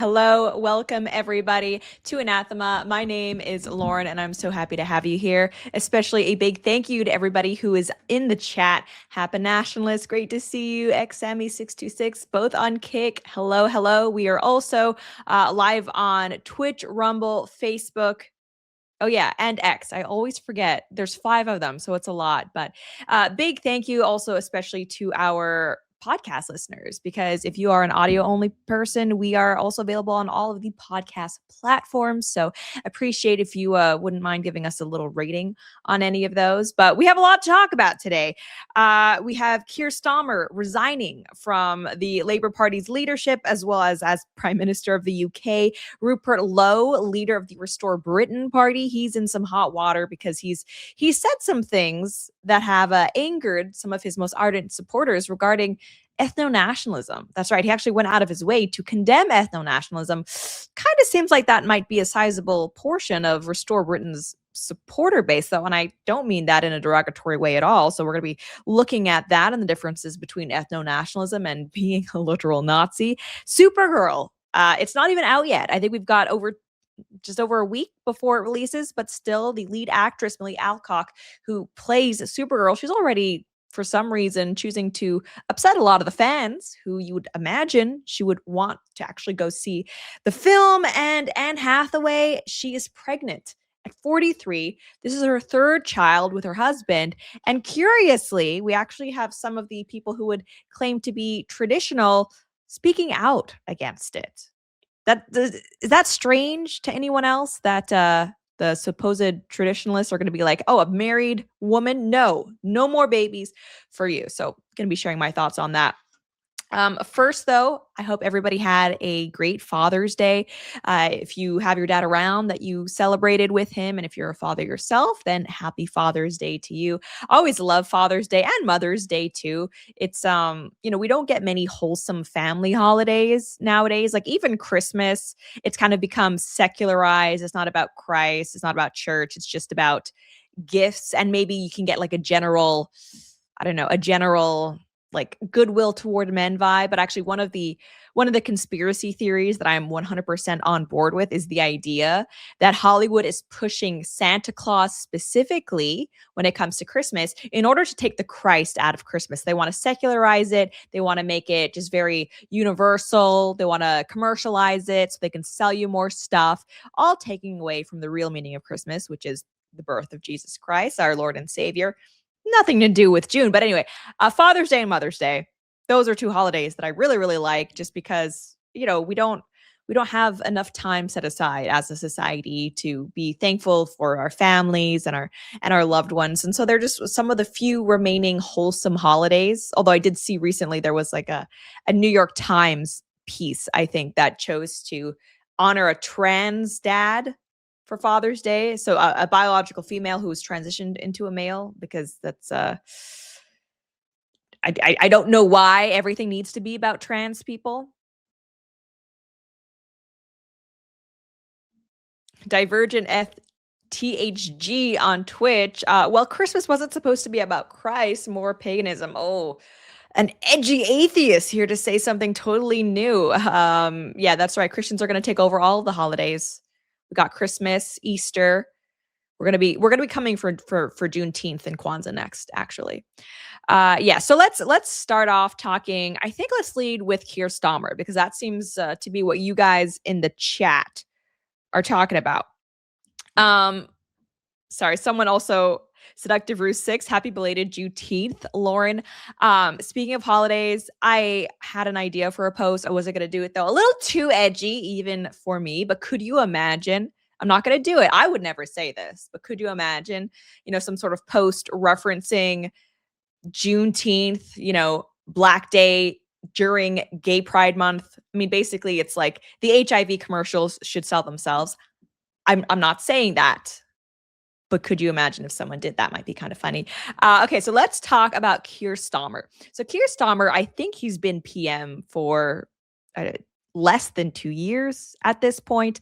Hello, welcome everybody to Anathema. My name is Lauren, and I'm so happy to have you here. Especially a big thank you to everybody who is in the chat. Happy Nationalist, great to see you. XME626, both on Kick. Hello, hello. We are also live on Twitch, Rumble, Facebook. Oh yeah, and X. I always forget. There's 5 of them, so it's a lot. But big thank you also, especially to our podcast listeners, because if you are an audio only person, we are also available on all of the podcast platforms. So appreciate if you wouldn't mind giving us a little rating on any of those. But we have a lot to talk about today. We have Keir Starmer resigning from the Labour Party's leadership, as well as Prime Minister of the UK. Rupert Lowe, leader of the Restore Britain party, he's in some hot water because he said some things that have angered some of his most ardent supporters regarding ethnonationalism. That's right. He actually went out of his way to condemn ethnonationalism. Kind of seems like that might be a sizable portion of Restore Britain's supporter base, though, and I don't mean that in a derogatory way at all. So we're going to be looking at that and the differences between ethno-nationalism and being a literal Nazi. Supergirl. It's not even out yet. I think we've got just over a week before it releases, but still the lead actress, Milly Alcock, who plays Supergirl, she's already, for some reason, choosing to upset a lot of the fans who you would imagine she would want to actually go see the film. And Anne Hathaway, she is pregnant at 43. This is her 3rd child with her husband. And curiously, we actually have some of the people who would claim to be traditional speaking out against it. Is that strange to anyone else that the supposed traditionalists are going to be like, oh, a married woman? No more babies for you. So going to be sharing my thoughts on that. First, though, I hope everybody had a great Father's Day. If you have your dad around, that you celebrated with him, and if you're a father yourself, then happy Father's Day to you. I always love Father's Day and Mother's Day too. It's we don't get many wholesome family holidays nowadays. Like even Christmas, it's kind of become secularized. It's not about Christ. It's not about church. It's just about gifts, and maybe you can get like a general like goodwill toward men vibe. But actually one of the conspiracy theories that I'm 100% on board with is the idea that Hollywood is pushing Santa Claus specifically when it comes to Christmas in order to take the Christ out of Christmas. They want to secularize it. They want to make it just very universal. They want to commercialize it so they can sell you more stuff, all taking away from the real meaning of Christmas, which is the birth of Jesus Christ, our Lord and Savior. Nothing to do with June. But anyway, Father's Day and Mother's Day, those are 2 holidays that I really, really like, just because, we don't have enough time set aside as a society to be thankful for our families and our loved ones. And so they're just some of the few remaining wholesome holidays. Although I did see recently there was like a New York Times piece, I think, that chose to honor a trans dad for Father's Day. So a biological female who was transitioned into a male, because that's I don't know why everything needs to be about trans people. Divergent THG on Twitch. Well, Christmas wasn't supposed to be about Christ, more paganism. Oh, an edgy atheist here to say something totally new. Yeah, that's right. Christians are going to take over all of the holidays. We got Christmas, Easter. We're gonna be coming for Juneteenth and Kwanzaa next, actually. Yeah. So let's start off talking. I think let's lead with Keir Starmer, because that seems to be what you guys in the chat are talking about. Sorry, someone also, Seductive Roost 6, happy belated Juneteenth, Lauren. Speaking of holidays, I had an idea for a post. I wasn't going to do it, though. A little too edgy, even for me. But could you imagine? I'm not going to do it. I would never say this. But could you imagine, some sort of post referencing Juneteenth, Black Day during Gay Pride Month? I mean, basically, it's like the HIV commercials should sell themselves. I'm not saying that. But could you imagine if someone did that? Might be kind of funny. Okay, so let's talk about Keir Starmer. So Keir Starmer, I think he's been PM for less than 2 years at this point.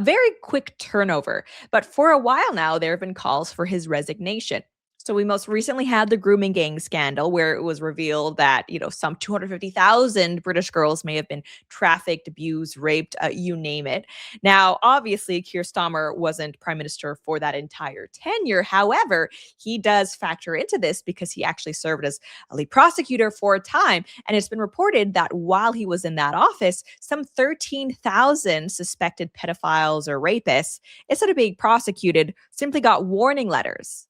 Very quick turnover. But for a while now, there have been calls for his resignation. So we most recently had the grooming gang scandal where it was revealed that, some 250,000 British girls may have been trafficked, abused, raped, you name it. Now, obviously, Keir Starmer wasn't prime minister for that entire tenure. However, he does factor into this because he actually served as a lead prosecutor for a time. And it's been reported that while he was in that office, some 13,000 suspected pedophiles or rapists, instead of being prosecuted, simply got warning letters.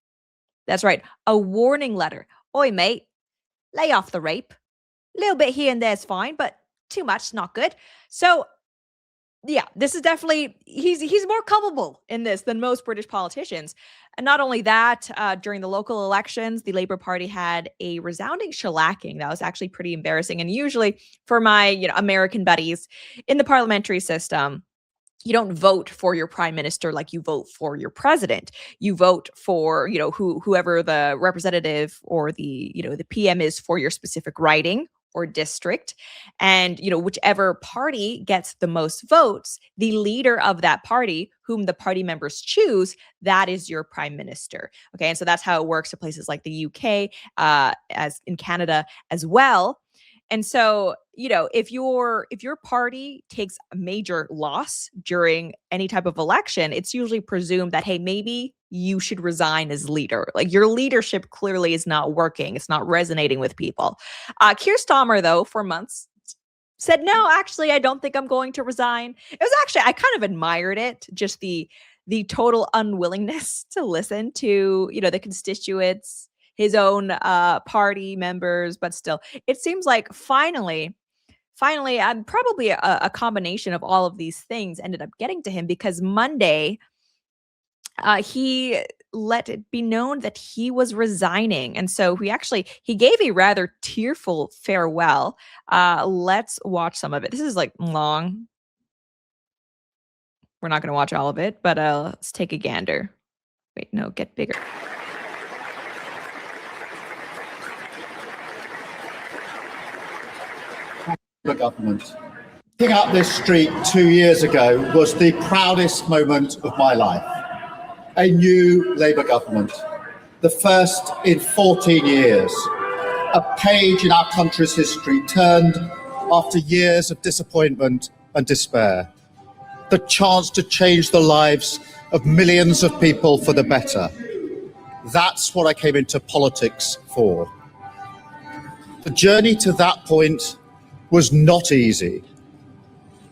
That's right, a warning letter. Oi, mate, lay off the rape. A little bit here and there's fine, but too much, not good. So, yeah, this is definitely, he's more culpable in this than most British politicians. And not only that, during the local elections, the Labour Party had a resounding shellacking. That was actually pretty embarrassing. And usually for my, American buddies in the parliamentary system, you don't vote for your prime minister like you vote for your president. You vote for, whoever the representative or the PM is for your specific riding or district. And, whichever party gets the most votes, the leader of that party, whom the party members choose, that is your prime minister. Okay. And so that's how it works in places like the UK, as in Canada as well. And so, if your party takes a major loss during any type of election, it's usually presumed that, hey, maybe you should resign as leader. Like your leadership clearly is not working. It's not resonating with people. Keir Starmer, though, for months said, no, actually, I don't think I'm going to resign. It was actually, I kind of admired it, just the total unwillingness to listen to, the constituents, his own party members, but still, it seems like finally, probably a combination of all of these things ended up getting to him because Monday, he let it be known that he was resigning. And so he gave a rather tearful farewell. Let's watch some of it. This is like long. We're not going to watch all of it, but let's take a gander. Wait, no, get bigger. The government. Picking up this street 2 years ago was the proudest moment of my life. A new Labour government, the first in 14 years. A page in our country's history turned after years of disappointment and despair. The chance to change the lives of millions of people for the better. That's what I came into politics for. The journey to that point was not easy.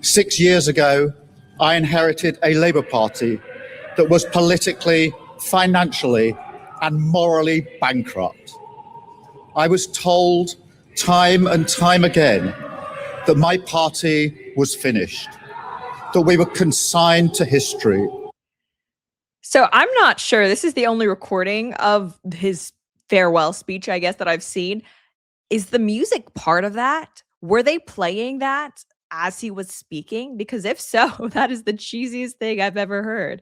6 years ago, I inherited a Labour Party that was politically, financially, and morally bankrupt. I was told time and time again that my party was finished, that we were consigned to history. So I'm not sure. This is the only recording of his farewell speech, I guess, that I've seen. Is the music part of that? Were they playing that as he was speaking? Because if so, that is the cheesiest thing I've ever heard.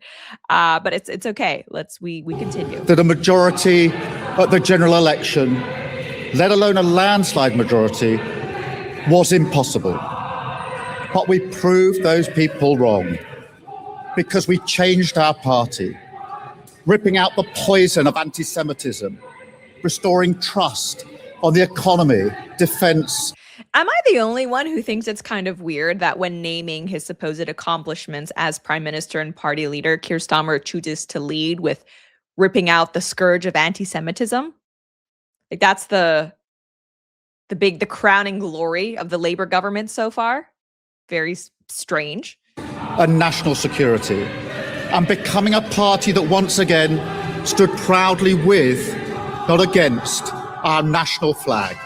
But it's okay. We continue. That a majority at the general election, let alone a landslide majority, was impossible. But we proved those people wrong because we changed our party, ripping out the poison of anti-Semitism, restoring trust on the economy, defense. Am I the only one who thinks it's kind of weird that when naming his supposed accomplishments as prime minister and party leader, Keir Starmer chooses to lead with ripping out the scourge of anti-Semitism? Like that's the crowning glory of the Labour government so far. Very strange. And national security, and becoming a party that once again stood proudly with, not against, our national flag.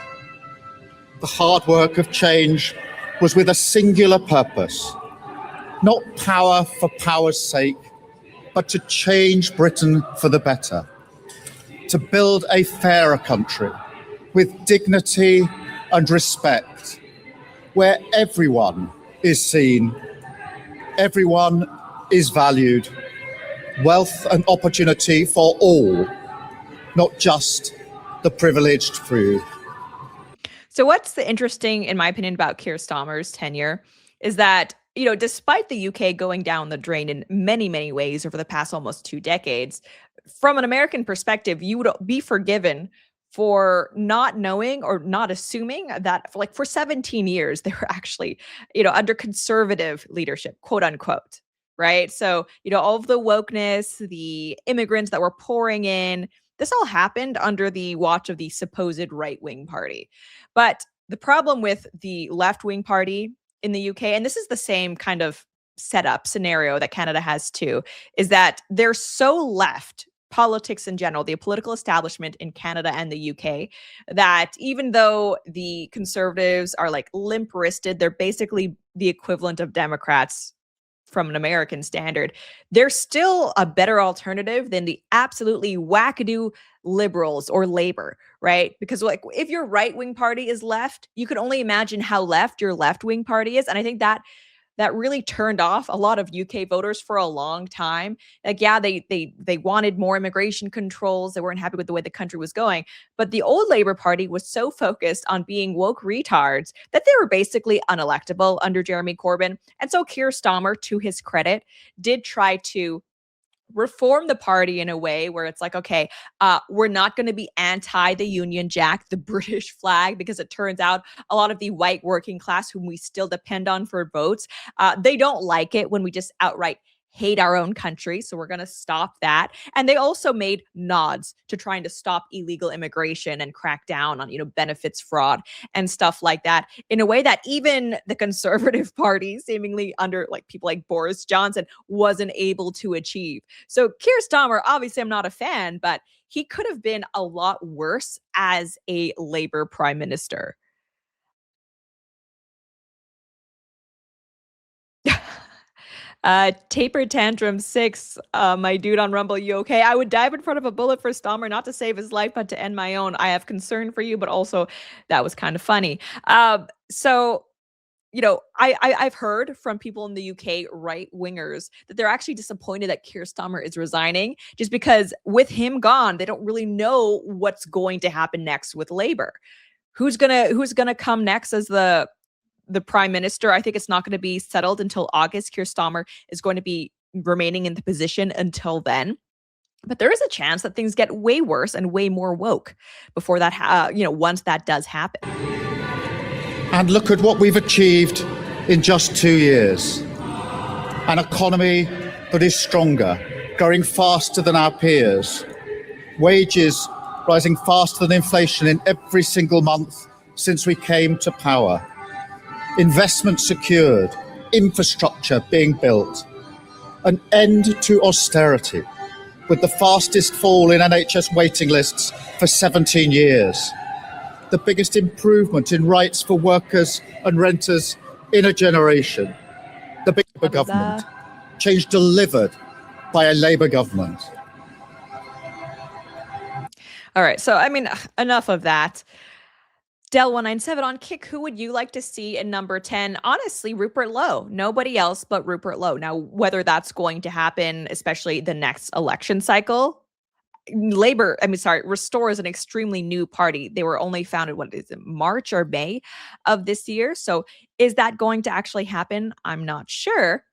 The hard work of change was with a singular purpose, not power for power's sake, but to change Britain for the better, to build a fairer country with dignity and respect, where everyone is seen, everyone is valued, wealth and opportunity for all, not just the privileged few. So what's the interesting, in my opinion, about Keir Starmer's tenure is that, despite the UK going down the drain in many, many ways over the past almost 2 decades, from an American perspective, you would be forgiven for not knowing or not assuming that for 17 years they were actually, under conservative leadership, quote unquote, right? So, all of the wokeness, the immigrants that were pouring in, this all happened under the watch of the supposed right-wing party. But the problem with the left-wing party in the UK, and this is the same kind of setup scenario that Canada has too, is that they're so left, politics in general, the political establishment in Canada and the UK, that even though the conservatives are like limp wristed, they're basically the equivalent of Democrats from an American standard. They're still a better alternative than the absolutely wackadoo liberals or labor, right? Because if your right-wing party is left, you can only imagine how left your left-wing party is. And I think that really turned off a lot of UK voters for a long time. Like, yeah, they wanted more immigration controls. They weren't happy with the way the country was going. But the old Labour Party was so focused on being woke retards that they were basically unelectable under Jeremy Corbyn. And so Keir Starmer, to his credit, did try to reform the party in a way where it's like, okay, we're not going to be anti the Union Jack, the British flag, because it turns out a lot of the white working class whom we still depend on for votes, they don't like it when we just outright hate our own country. So we're going to stop that. And they also made nods to trying to stop illegal immigration and crack down on, benefits fraud and stuff like that in a way that even the Conservative Party, seemingly under people like Boris Johnson, wasn't able to achieve. So Keir Starmer, obviously I'm not a fan, but he could have been a lot worse as a Labour prime minister. Taper Tantrum 6, my dude on Rumble, you okay? I would dive in front of a bullet for Starmer, not to save his life, but to end my own. I have concern for you, but also that was kind of funny. So, I've heard from people in the UK, right wingers, that they're actually disappointed that Keir Starmer is resigning, just because with him gone, they don't really know what's going to happen next with Labour. Who's gonna come next as the prime minister? I think it's not going to be settled until August. Keir Starmer is going to be remaining in the position until then. But there is a chance that things get way worse and way more woke before that, once that does happen. And look at what we've achieved in just 2 years. An economy that is stronger, growing faster than our peers. Wages rising faster than inflation in every single month since we came to power. Investment secured, infrastructure being built, an end to austerity, with the fastest fall in NHS waiting lists for 17 years, the biggest improvement in rights for workers and renters in a generation, the big Labour government, change delivered by a Labour government. All right, so enough of that. Del197 on Kick, who would you like to see in number 10? Honestly, Rupert Lowe. Nobody else but Rupert Lowe. Now, whether that's going to happen, especially the next election cycle, Restore is an extremely new party. They were only founded, March or May of this year. So is that going to actually happen? I'm not sure.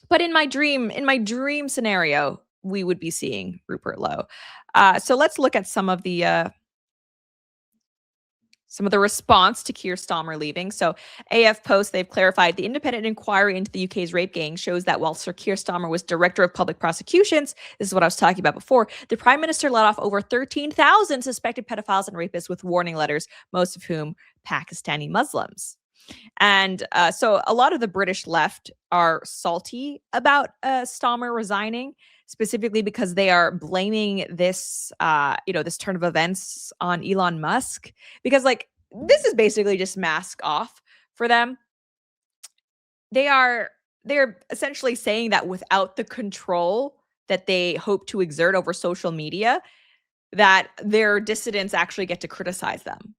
But in my dream scenario, we would be seeing Rupert Lowe. So let's look at some of the response to Keir Starmer leaving. So AF Post, they've clarified the independent inquiry into the UK's rape gang shows that while Sir Keir Starmer was Director of Public Prosecutions, this is what I was talking about before, the Prime Minister let off over 13,000 suspected pedophiles and rapists with warning letters, most of whom Pakistani Muslims. And so a lot of the British left are salty about Starmer resigning, specifically because they are blaming this, this turn of events on Elon Musk, because this is basically just mask off for them. They're essentially saying that without the control that they hope to exert over social media, that their dissidents actually get to criticize them.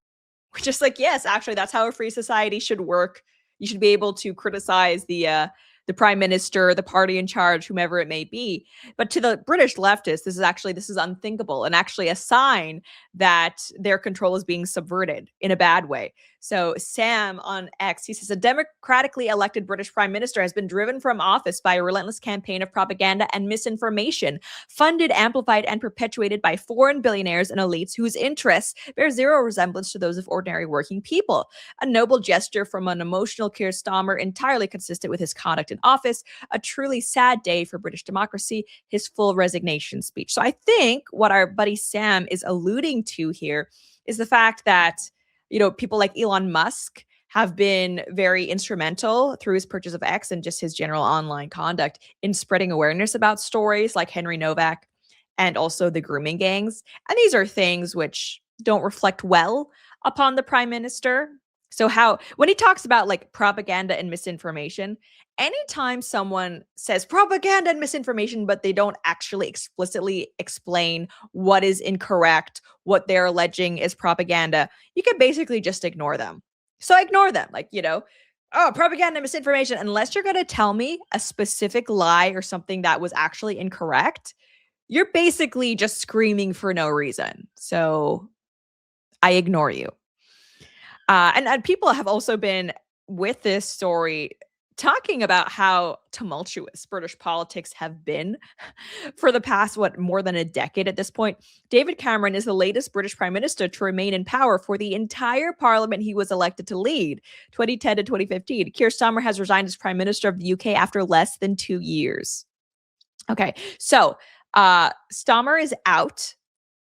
We're just yes, actually, that's how a free society should work. You should be able to criticize the prime minister, the party in charge, whomever it may be. But to the British leftists, this is unthinkable and actually a sign that their control is being subverted in a bad way. So Sam on X, he says, a democratically elected British prime minister has been driven from office by a relentless campaign of propaganda and misinformation, funded, amplified, and perpetuated by foreign billionaires and elites whose interests bear zero resemblance to those of ordinary working people. A noble gesture from an emotional Keir Starmer, entirely consistent with his conduct in office. A truly sad day for British democracy, his full resignation speech. So I think what our buddy Sam is alluding to here is the fact that, people like Elon Musk have been very instrumental through his purchase of X and just his general online conduct in spreading awareness about stories like Henry Novak and also the grooming gangs. And these are things which don't reflect well upon the prime minister. So when he talks about like propaganda and misinformation, anytime someone says propaganda and misinformation, but they don't actually explicitly explain what is incorrect, what they're alleging is propaganda, you can basically just ignore them. So ignore them, propaganda and misinformation, unless you're going to tell me a specific lie or something that was actually incorrect, you're basically just screaming for no reason. So I ignore you. And people have also been with this story talking about how tumultuous British politics have been for the past, more than a decade at this point. David Cameron is the latest British prime minister to remain in power for the entire parliament he was elected to lead, 2010 to 2015. Keir Starmer has resigned as prime minister of the UK after less than 2 years. Okay, so Starmer is out.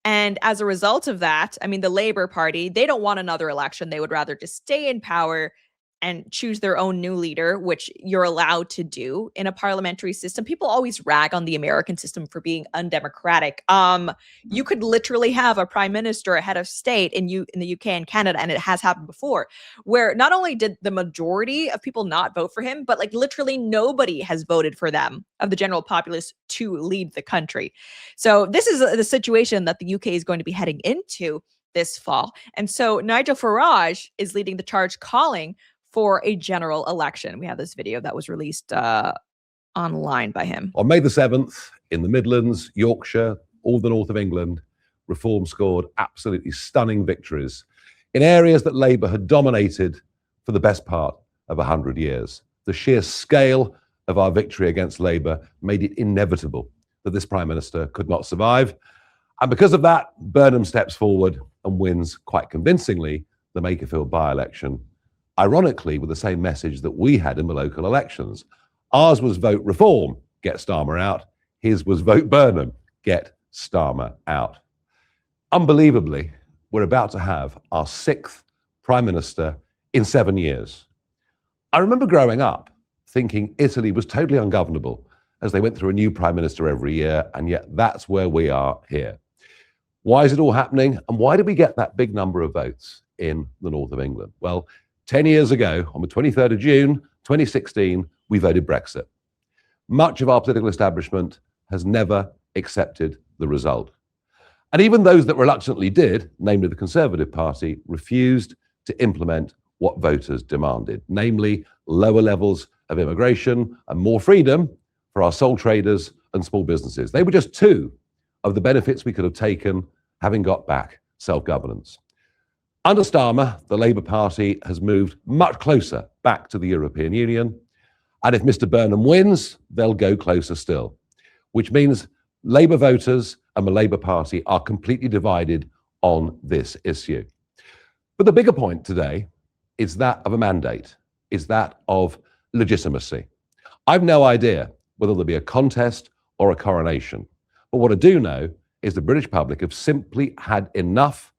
And as a result of that, the Labour Party, they don't want another election. They would rather just stay in power and choose their own new leader, which you're allowed to do in a parliamentary system. People always rag on the American system for being undemocratic. You could literally have a prime minister, a head of state in the UK and Canada, and it has happened before, where not only did the majority of people not vote for him, but literally nobody has voted for them of the general populace to lead the country. So this is the situation that the UK is going to be heading into this fall. And so Nigel Farage is leading the charge, calling for a general election. We have this video that was released online by him. On May the 7th, in the Midlands, Yorkshire, all the north of England, Reform scored absolutely stunning victories in areas that Labour had dominated for the best part of 100 years. The sheer scale of our victory against Labour made it inevitable that this Prime Minister could not survive. And because of that, Burnham steps forward and wins quite convincingly the Makerfield by-election, ironically with the same message that we had in the local elections. Ours was vote reform, get Starmer out. His was vote Burnham, get Starmer out. Unbelievably, we're about to have our 6th Prime Minister in 7 years. I remember growing up thinking Italy was totally ungovernable as they went through a new Prime Minister every year, and yet that's where we are here. Why is it all happening? And why did we get that big number of votes in the north of England? Well, 10 years ago, on the 23rd of June, 2016, we voted Brexit. Much of our political establishment has never accepted the result. And even those that reluctantly did, namely the Conservative Party, refused to implement what voters demanded, namely lower levels of immigration and more freedom for our sole traders and small businesses. They were just 2 of the benefits we could have taken having got back self-governance. Under Starmer, the Labour Party has moved much closer back to the European Union. And if Mr. Burnham wins, they'll go closer still, which means Labour voters and the Labour Party are completely divided on this issue. But the bigger point today is that of a mandate, is that of legitimacy. I've no idea whether there'll be a contest or a coronation. But what I do know is the British public have simply had enough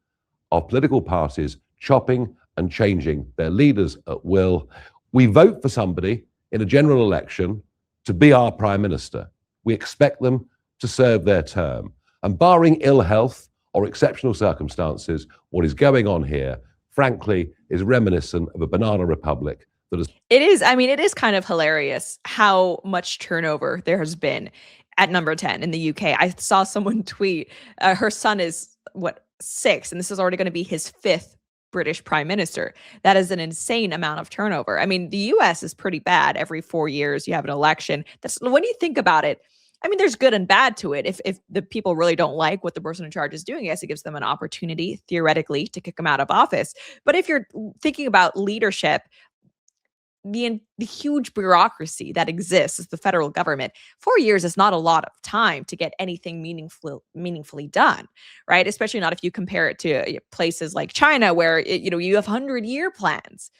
of political parties chopping and changing their leaders at will. We vote for somebody in a general election to be our Prime Minister. We expect them to serve their term. And barring ill health or exceptional circumstances, what is going on here, frankly, is reminiscent of a banana republic that has... It is kind of hilarious how much turnover there has been at number 10 in the UK. I saw someone tweet, her son is, 6, and this is already going to be his 5th British prime minister. That is an insane amount of turnover. The US is pretty bad. Every 4 years you have an election. That's, when you think about it, I mean, there's good and bad to it. If the people really don't like what the person in charge is doing, yes, it gives them an opportunity, theoretically, to kick them out of office. But if you're thinking about leadership, the huge bureaucracy that exists as the federal government, 4 years is not a lot of time to get anything meaningfully done, right? Especially not if you compare it to places like China, where you have 100-year plans.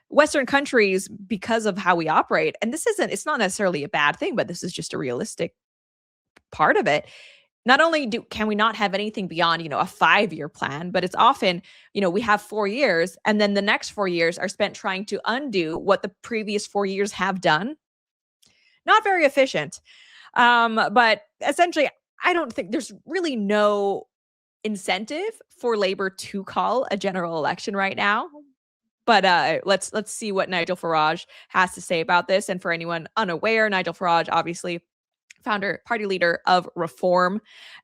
Western countries, because of how we operate, and it's not necessarily a bad thing, but this is just a realistic part of it. Not only can we not have anything beyond, a 5-year plan, but it's often, we have 4 years, and then the next 4 years are spent trying to undo what the previous 4 years have done. Not very efficient. But essentially, I don't think there's really no incentive for Labour to call a general election right now. But let's see what Nigel Farage has to say about this. And for anyone unaware, Nigel Farage, obviously founder, party leader of Reform.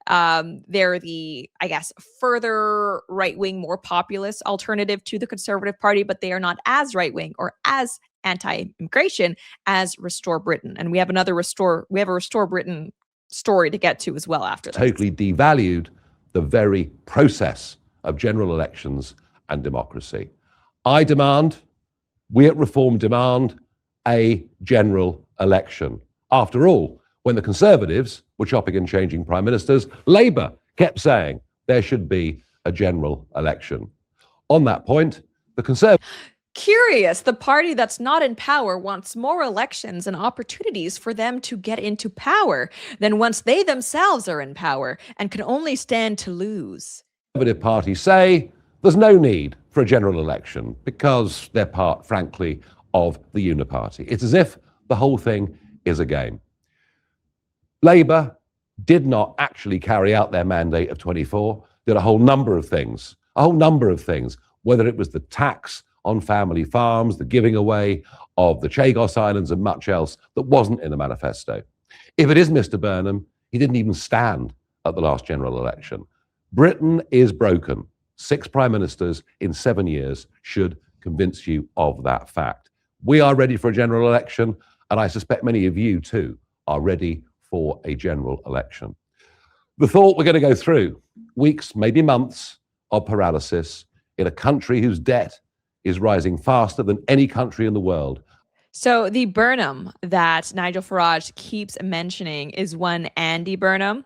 They're the, I guess, further right-wing, more populist alternative to the Conservative Party, but they are not as right-wing or as anti-immigration as Restore Britain. And we have a Restore Britain story to get to as well after that. Totally devalued the very process of general elections and democracy. We at Reform demand a general election. After all, when the Conservatives were chopping and changing prime ministers, Labour kept saying there should be a general election. On that point, the Conservatives... Curious, the party that's not in power wants more elections and opportunities for them to get into power than once they themselves are in power and can only stand to lose. The Conservative Party say there's no need for a general election because they're part, frankly, of the Uniparty. It's as if the whole thing is a game. Labour did not actually carry out their mandate of 24, did a whole number of things, whether it was the tax on family farms, the giving away of the Chagos Islands and much else that wasn't in the manifesto. If it is Mr. Burnham, he didn't even stand at the last general election. Britain is broken. 6 prime ministers in 7 years should convince you of that fact. We are ready for a general election, and I suspect many of you too are ready for a general election. The thought we're going to go through weeks, maybe months of paralysis in a country whose debt is rising faster than any country in the world. So the Burnham that Nigel Farage keeps mentioning is one Andy Burnham.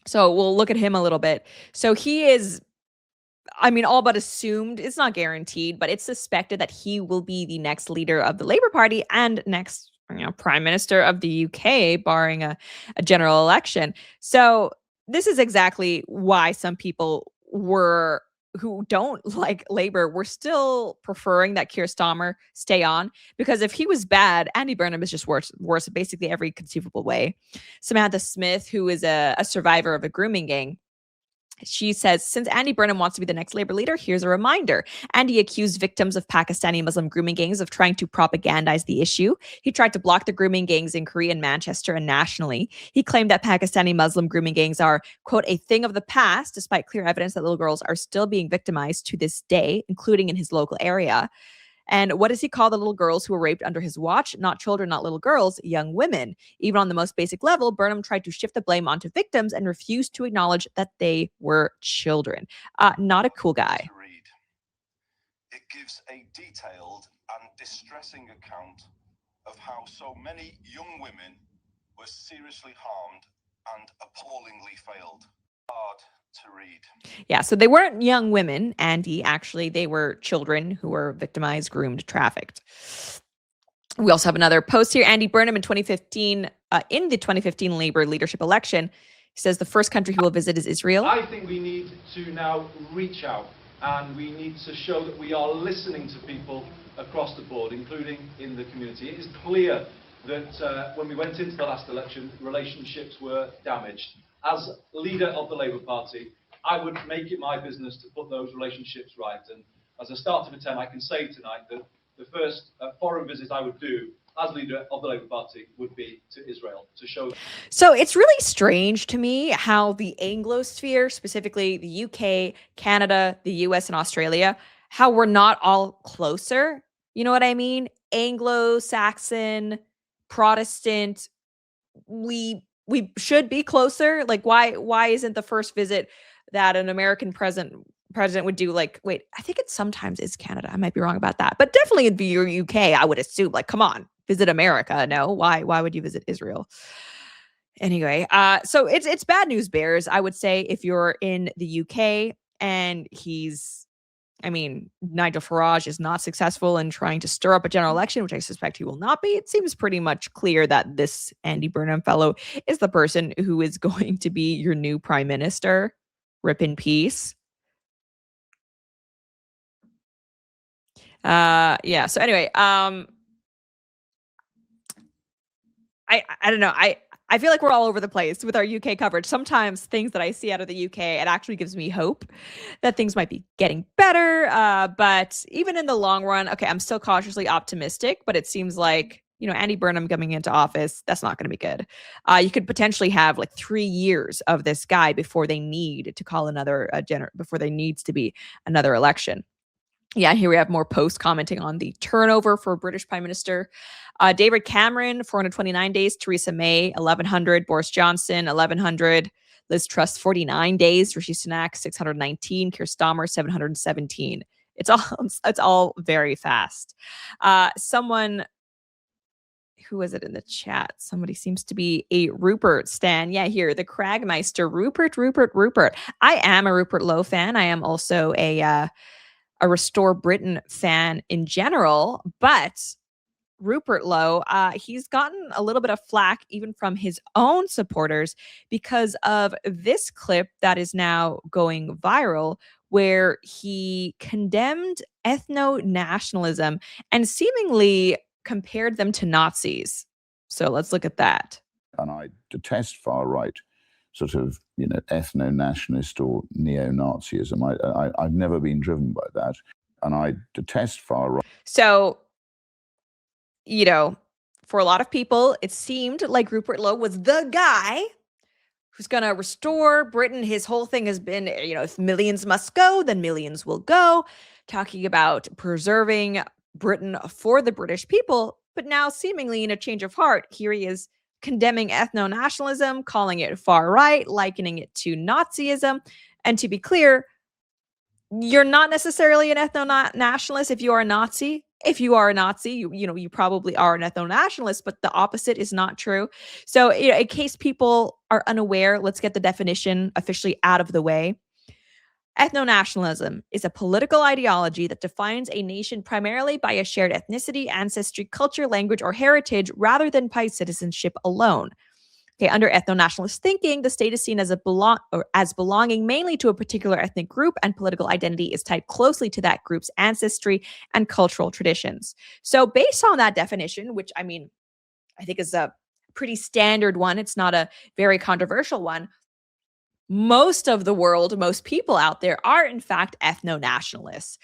So we'll look at him a little bit. So he is, all but assumed, it's not guaranteed, but it's suspected that he will be the next leader of the Labour Party and next prime minister of the UK, barring a general election. So this is exactly why some people who don't like Labour were still preferring that Keir Starmer stay on, because if he was bad, Andy Burnham is just worse basically every conceivable way. Samantha Smith, who is a survivor of a grooming gang, she says, since Andy Burnham wants to be the next Labour leader, here's a reminder. Andy accused victims of Pakistani Muslim grooming gangs of trying to propagandize the issue. He tried to block the grooming gangs in Korea and Manchester and nationally. He claimed that Pakistani Muslim grooming gangs are, quote, a thing of the past, despite clear evidence that little girls are still being victimized to this day, including in his local area. And what does he call the little girls who were raped under his watch? Not children, not little girls, young women. Even on the most basic level, Burnham tried to shift the blame onto victims and refused to acknowledge that they were children. Not a cool guy. It gives a detailed and distressing account of how so many young women were seriously harmed and appallingly failed. Hard to read. Yeah, so they weren't young women, Andy. Actually, they were children who were victimized, groomed, trafficked. We also have another post here. Andy Burnham in 2015, in the 2015 Labour leadership election, he says the first country he will visit is Israel. I think we need to now reach out and we need to show that we are listening to people across the board, including in the community. It is clear that when we went into the last election, relationships were damaged. As leader of the Labour Party, I would make it my business to put those relationships right. And as a start of a 10, I can say tonight that the first foreign visit I would do as leader of the Labour Party would be to Israel to show. So it's really strange to me how the Anglosphere, specifically the UK, Canada, the US, and Australia, how we're not all closer. You know what I mean? Anglo-Saxon, Protestant, we we should be closer. Like, why isn't the first visit that an American president would do, like, wait, I think it sometimes is Canada. I might be wrong about that, but definitely it'd be your UK, I would assume. Like, come on, visit America. No, why would you visit Israel? Anyway, so it's bad news bears, I would say, if you're in the UK and Nigel Farage is not successful in trying to stir up a general election, which I suspect he will not be. It seems pretty much clear that this Andy Burnham fellow is the person who is going to be your new prime minister. Rip in peace. Yeah. So anyway, I don't know. I feel like we're all over the place with our UK coverage. Sometimes things that I see out of the UK, it actually gives me hope that things might be getting better. But even in the long run, okay, I'm still cautiously optimistic, but it seems like, Andy Burnham coming into office, that's not going to be good. You could potentially have like 3 years of this guy before they need to call before there needs to be another election. Yeah, here we have more posts commenting on the turnover for British Prime Minister. David Cameron, 429 days. Theresa May, 1,100. Boris Johnson, 1,100. Liz Truss, 49 days. Rishi Sunak, 619. Keir Starmer, 717. It's all very fast. Someone, who was it in the chat? Somebody seems to be a Rupert stan. Yeah, here, the Cragmeister. Rupert. I am a Rupert Lowe fan. I am also a Restore Britain fan in general, but Rupert Lowe, he's gotten a little bit of flack even from his own supporters because of this clip that is now going viral, where he condemned ethno-nationalism and seemingly compared them to Nazis. So let's look at that. And I detest far-right sort of, ethno-nationalist or neo-Nazism. I've never been driven by that. And I detest far-right. So, for a lot of people, it seemed like Rupert Lowe was the guy who's going to restore Britain. His whole thing has been, if millions must go, then millions will go, talking about preserving Britain for the British people. But now, seemingly in a change of heart, here he is condemning ethno-nationalism, calling it far right, likening it to Nazism. And to be clear, you're not necessarily an ethno-nationalist if you are a Nazi. If you are a Nazi, you probably are an ethno-nationalist, but the opposite is not true. So, in case people are unaware, let's get the definition officially out of the way. Ethno-nationalism is a political ideology that defines a nation primarily by a shared ethnicity, ancestry, culture, language, or heritage rather than by citizenship alone. Okay, under ethno-nationalist thinking, the state is seen as belonging mainly to a particular ethnic group, and political identity is tied closely to that group's ancestry and cultural traditions. So based on that definition, which I think is a pretty standard one, it's not a very controversial one, most of the world, most people out there are in fact ethno-nationalists.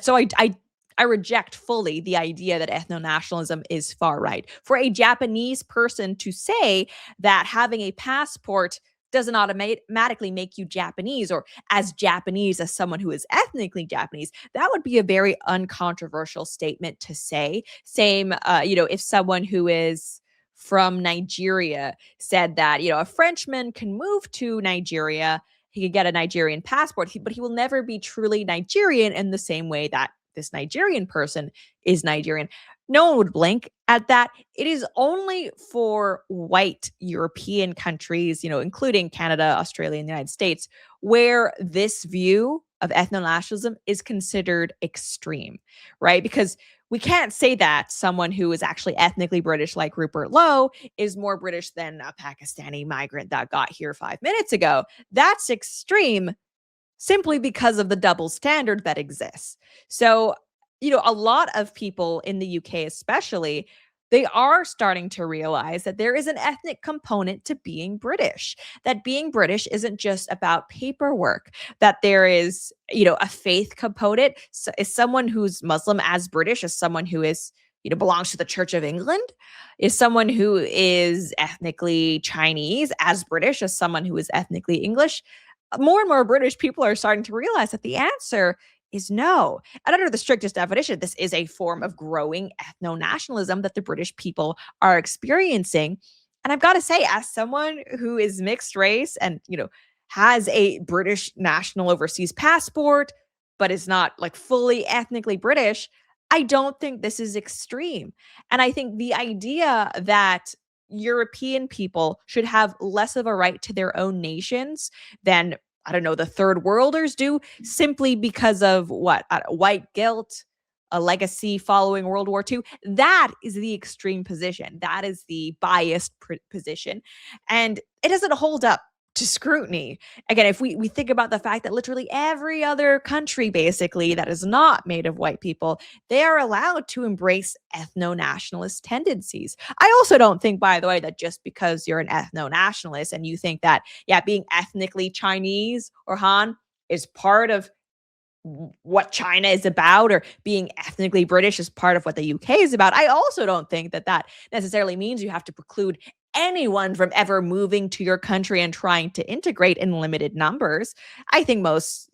So I reject fully the idea that ethno-nationalism is far right. For a Japanese person to say that having a passport doesn't automatically make you Japanese, or as Japanese as someone who is ethnically Japanese, that would be a very uncontroversial statement to say. Same, if someone who is from Nigeria said that, a Frenchman can move to Nigeria, he could get a Nigerian passport, but he will never be truly Nigerian in the same way that this Nigerian person is Nigerian. No one would blink at that. It is only for white European countries, including Canada, Australia, and the United States, where this view of ethno-nationalism is considered extreme, right? Because we can't say that someone who is actually ethnically British, like Rupert Lowe, is more British than a Pakistani migrant that got here 5 minutes ago. That's extreme, simply because of the double standard that exists. So, a lot of people in the UK especially, they are starting to realize that there is an ethnic component to being British, that being British isn't just about paperwork, that there is, a faith component. So is someone who's Muslim as British as someone who is, belongs to the Church of England? Is someone who is ethnically Chinese as British as someone who is ethnically English? More and more British people are starting to realize that the answer is no. And under the strictest definition, this is a form of growing ethno-nationalism that the British people are experiencing. And I've got to say, as someone who is mixed race and, has a British national overseas passport, but is not like fully ethnically British, I don't think this is extreme. And I think the idea that European people should have less of a right to their own nations than, I don't know, the third worlders do, simply because of what? White guilt, a legacy following World War II. That is the extreme position. That is the biased position. And it doesn't hold up to scrutiny. Again, if we think about the fact that literally every other country, basically, that is not made of white people, they are allowed to embrace ethno-nationalist tendencies. I also don't think, by the way, that just because you're an ethno-nationalist and you think that, yeah, being ethnically Chinese or Han is part of what China is about, or being ethnically British is part of what the UK is about. I also don't think that that necessarily means you have to preclude anyone from ever moving to your country and trying to integrate in limited numbers. I think most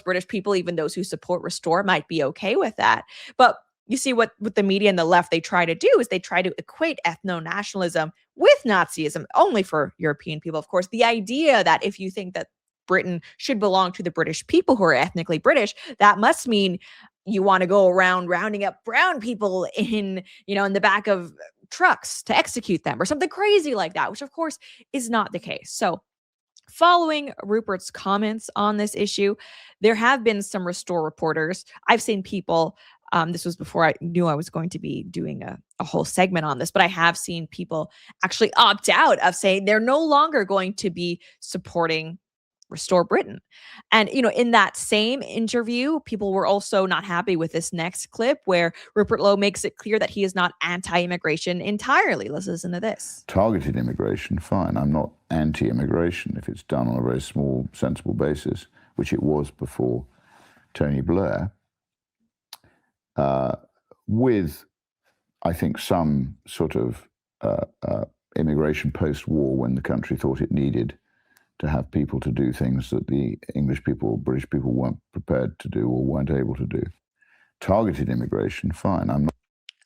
British people, even those who support Restore, might be okay with that. But you see what the media and the left, they try to do is they try to equate ethno-nationalism with Nazism, only for European people, of course. The idea that if you think that Britain should belong to the British people who are ethnically British, that must mean you want to go around rounding up brown people in the back of trucks to execute them or something crazy like that, which of course is not the case. So following Rupert's comments on this issue, there have been some Restore reporters. I've seen people, this was before I knew I was going to be doing a whole segment on this, but I have seen people actually opt out of saying they're no longer going to be supporting Restore Britain. And, in that same interview, people were also not happy with this next clip where Rupert Lowe makes it clear that he is not anti-immigration entirely. Let's listen to this. Targeted immigration, fine. I'm not anti-immigration if it's done on a very small, sensible basis, which it was before Tony Blair, with, I think, some sort of immigration post-war when the country thought it needed to have people to do things that the English people or British people weren't prepared to do or weren't able to do. Targeted immigration, fine. I'm not.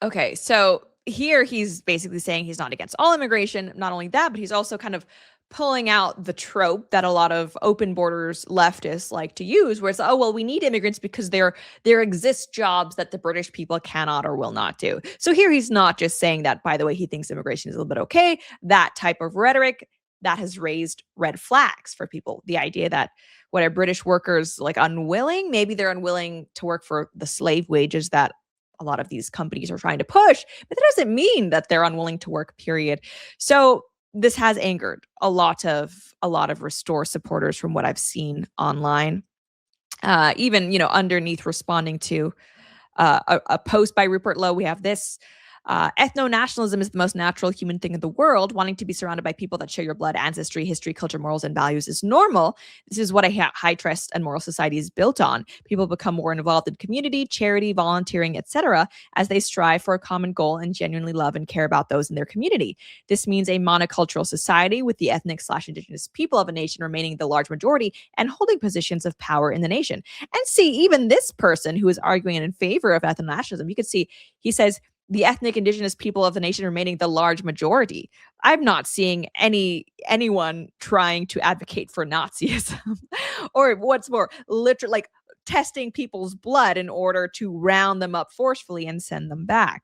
Okay, so here he's basically saying he's not against all immigration. Not only that, but he's also kind of pulling out the trope that a lot of open borders leftists like to use, where it's, oh, well, we need immigrants because there exist jobs that the British people cannot or will not do. So here he's not just saying that, by the way, he thinks immigration is a little bit okay. That type of rhetoric, that has raised red flags for people. The idea that what are British workers like unwilling? Maybe they're unwilling to work for the slave wages that a lot of these companies are trying to push, but that doesn't mean that they're unwilling to work, period. So this has angered a lot of Restore supporters from what I've seen online. Even, underneath responding to a post by Rupert Lowe, we have this. Ethno-nationalism is the most natural human thing in the world. Wanting to be surrounded by people that share your blood, ancestry, history, culture, morals, and values is normal. This is what a high trust and moral society is built on. People become more involved in community, charity, volunteering, etc., as they strive for a common goal and genuinely love and care about those in their community. This means a monocultural society with the ethnic/indigenous people of a nation remaining the large majority and holding positions of power in the nation. And see, even this person who is arguing in favor of ethno-nationalism, you could see, he says, the ethnic indigenous people of the nation remaining the large majority. I'm not seeing anyone trying to advocate for Nazism or what's more, literally like testing people's blood in order to round them up forcefully and send them back.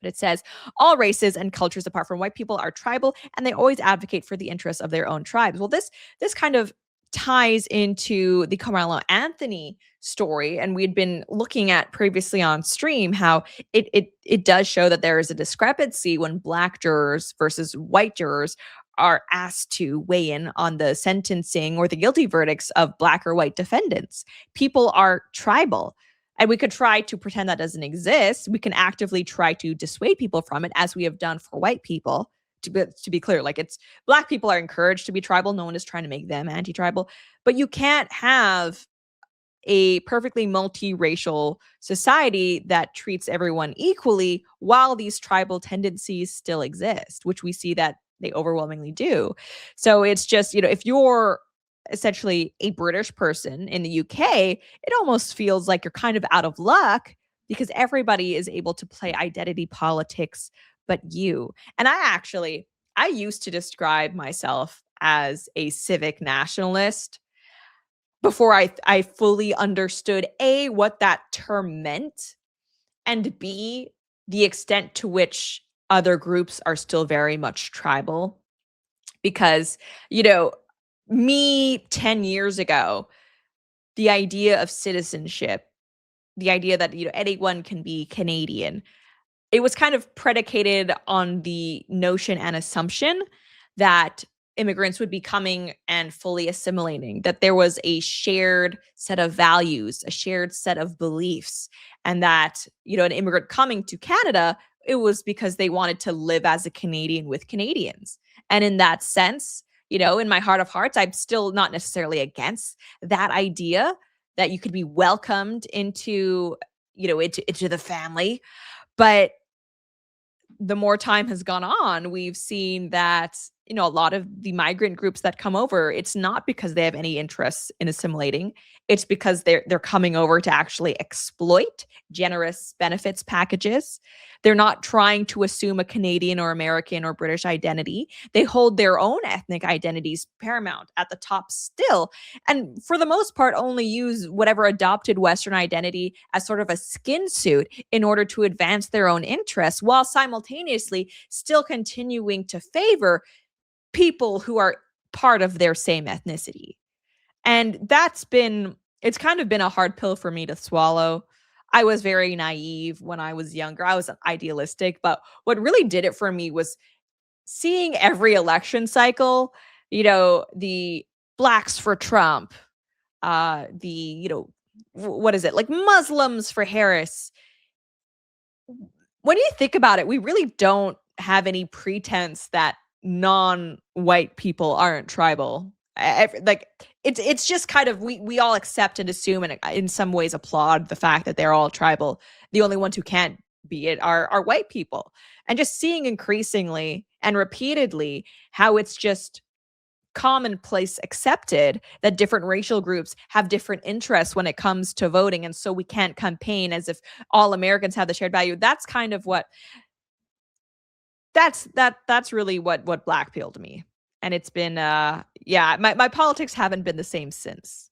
But it says all races and cultures apart from white people are tribal, and they always advocate for the interests of their own tribes. Well, this kind of ties into the Carmelo Anthony story, and we'd been looking at previously on stream how it does show that there is a discrepancy when black jurors versus white jurors are asked to weigh in on the sentencing or the guilty verdicts of black or white defendants. People are tribal, and we could try to pretend that doesn't exist. We can actively try to dissuade people from it, as we have done for white people. To be clear, like, it's black people are encouraged to be tribal. No one is trying to make them anti-tribal, but you can't have a perfectly multiracial society that treats everyone equally while these tribal tendencies still exist, which we see that they overwhelmingly do. So it's just, if you're essentially a British person in the UK, it almost feels like you're kind of out of luck because everybody is able to play identity politics but you. And I actually I used to describe myself as a civic nationalist before I fully understood A, what that term meant, and B, the extent to which other groups are still very much tribal. Because, you know, me 10 years ago, the idea of citizenship, the idea that, anyone can be Canadian, it was kind of predicated on the notion and assumption that immigrants would be coming and fully assimilating, that there was a shared set of values, a shared set of beliefs, and that, an immigrant coming to Canada, it was because they wanted to live as a Canadian with Canadians. And in that sense, in my heart of hearts, I'm still not necessarily against that idea that you could be welcomed into, into the family. But the more time has gone on, we've seen that, a lot of the migrant groups that come over, it's not because they have any interest in assimilating. It's because they're coming over to actually exploit generous benefits packages. They're not trying to assume a Canadian or American or British identity. They hold their own ethnic identities paramount at the top still. And for the most part, only use whatever adopted Western identity as sort of a skin suit in order to advance their own interests, while simultaneously still continuing to favor people who are part of their same ethnicity. And it's kind of been a hard pill for me to swallow. I was very naive when I was younger. I was idealistic, but what really did it for me was seeing every election cycle, the blacks for Trump, what is it? Like Muslims for Harris. When you think about it, we really don't have any pretense that non-white people aren't tribal. Like it's just kind of we all accept and assume and in some ways applaud the fact that they're all tribal. The only ones who can't be it are white people. And just seeing increasingly and repeatedly how it's just commonplace accepted that different racial groups have different interests when it comes to voting, and so we can't campaign as if all Americans have the shared value. That's kind of what that's really what blackpilled me. And it's been my politics haven't been the same since.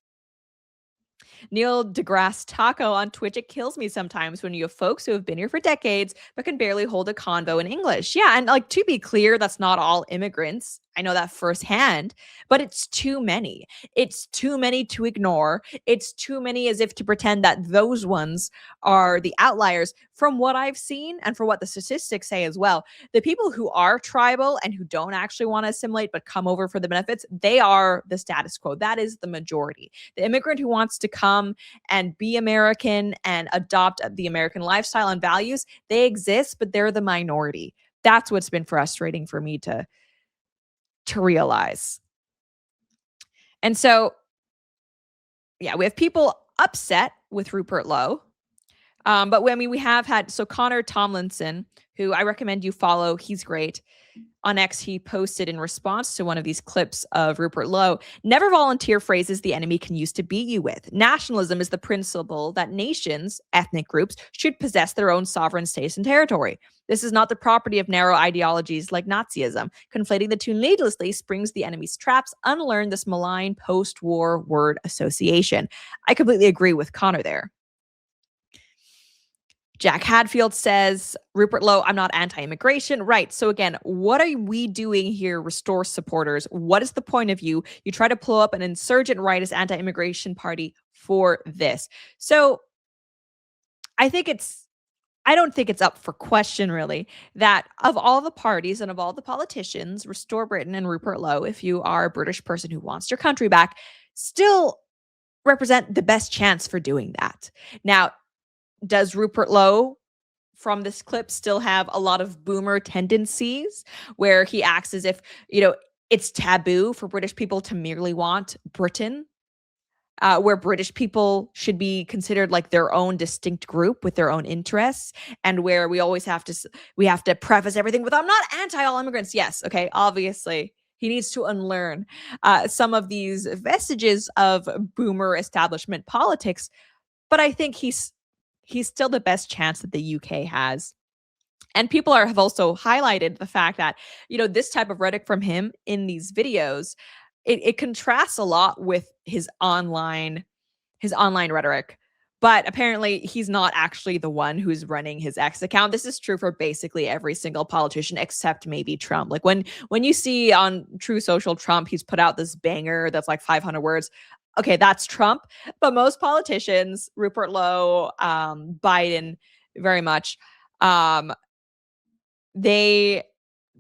Neil deGrasse Taco on Twitch, it kills me sometimes when you have folks who have been here for decades but can barely hold a convo in English. Yeah, and like to be clear, that's not all immigrants. I know that firsthand, but it's too many. It's too many to ignore. It's too many as if to pretend that those ones are the outliers. From what I've seen and for what the statistics say as well, the people who are tribal and who don't actually want to assimilate but come over for the benefits, they are the status quo. That is the majority. The immigrant who wants to come and be American and adopt the American lifestyle and values, they exist, but they're the minority. That's what's been frustrating for me to realize. And so, yeah, we have people upset with Rupert Lowe. But we have had, so Connor Tomlinson, who I recommend you follow, he's great. On X, he posted in response to one of these clips of Rupert Lowe, never volunteer phrases the enemy can use to beat you with. Nationalism is the principle that nations, ethnic groups, should possess their own sovereign states and territory. This is not the property of narrow ideologies like Nazism. Conflating the two needlessly springs the enemy's traps. Unlearn this malign post-war word association. I completely agree with Connor there. Jack Hadfield says, Rupert Lowe, I'm not anti-immigration. Right. So again, what are we doing here, Restore supporters? What is the point of you? You try to pull up an insurgent rightist anti-immigration party for this. So I don't think it's up for question, really, that of all the parties and of all the politicians, Restore Britain and Rupert Lowe, if you are a British person who wants your country back, still represent the best chance for doing that. Now, does Rupert Lowe from this clip still have a lot of boomer tendencies where he acts as if, it's taboo for British people to merely want Britain, where British people should be considered like their own distinct group with their own interests, and where we always have to preface everything with, I'm not anti all immigrants. Yes. Okay. Obviously, he needs to unlearn some of these vestiges of boomer establishment politics. But I think he's still the best chance that the UK has And people have also highlighted the fact that, this type of rhetoric from him in these videos, it contrasts a lot with his online rhetoric. But apparently he's not actually the one who's running his X account. This is true for basically every single politician except maybe Trump. Like when you see on True Social Trump, he's put out this banger that's like 500 words. Okay, that's Trump. But most politicians, Rupert, Lowe, Biden, very much, they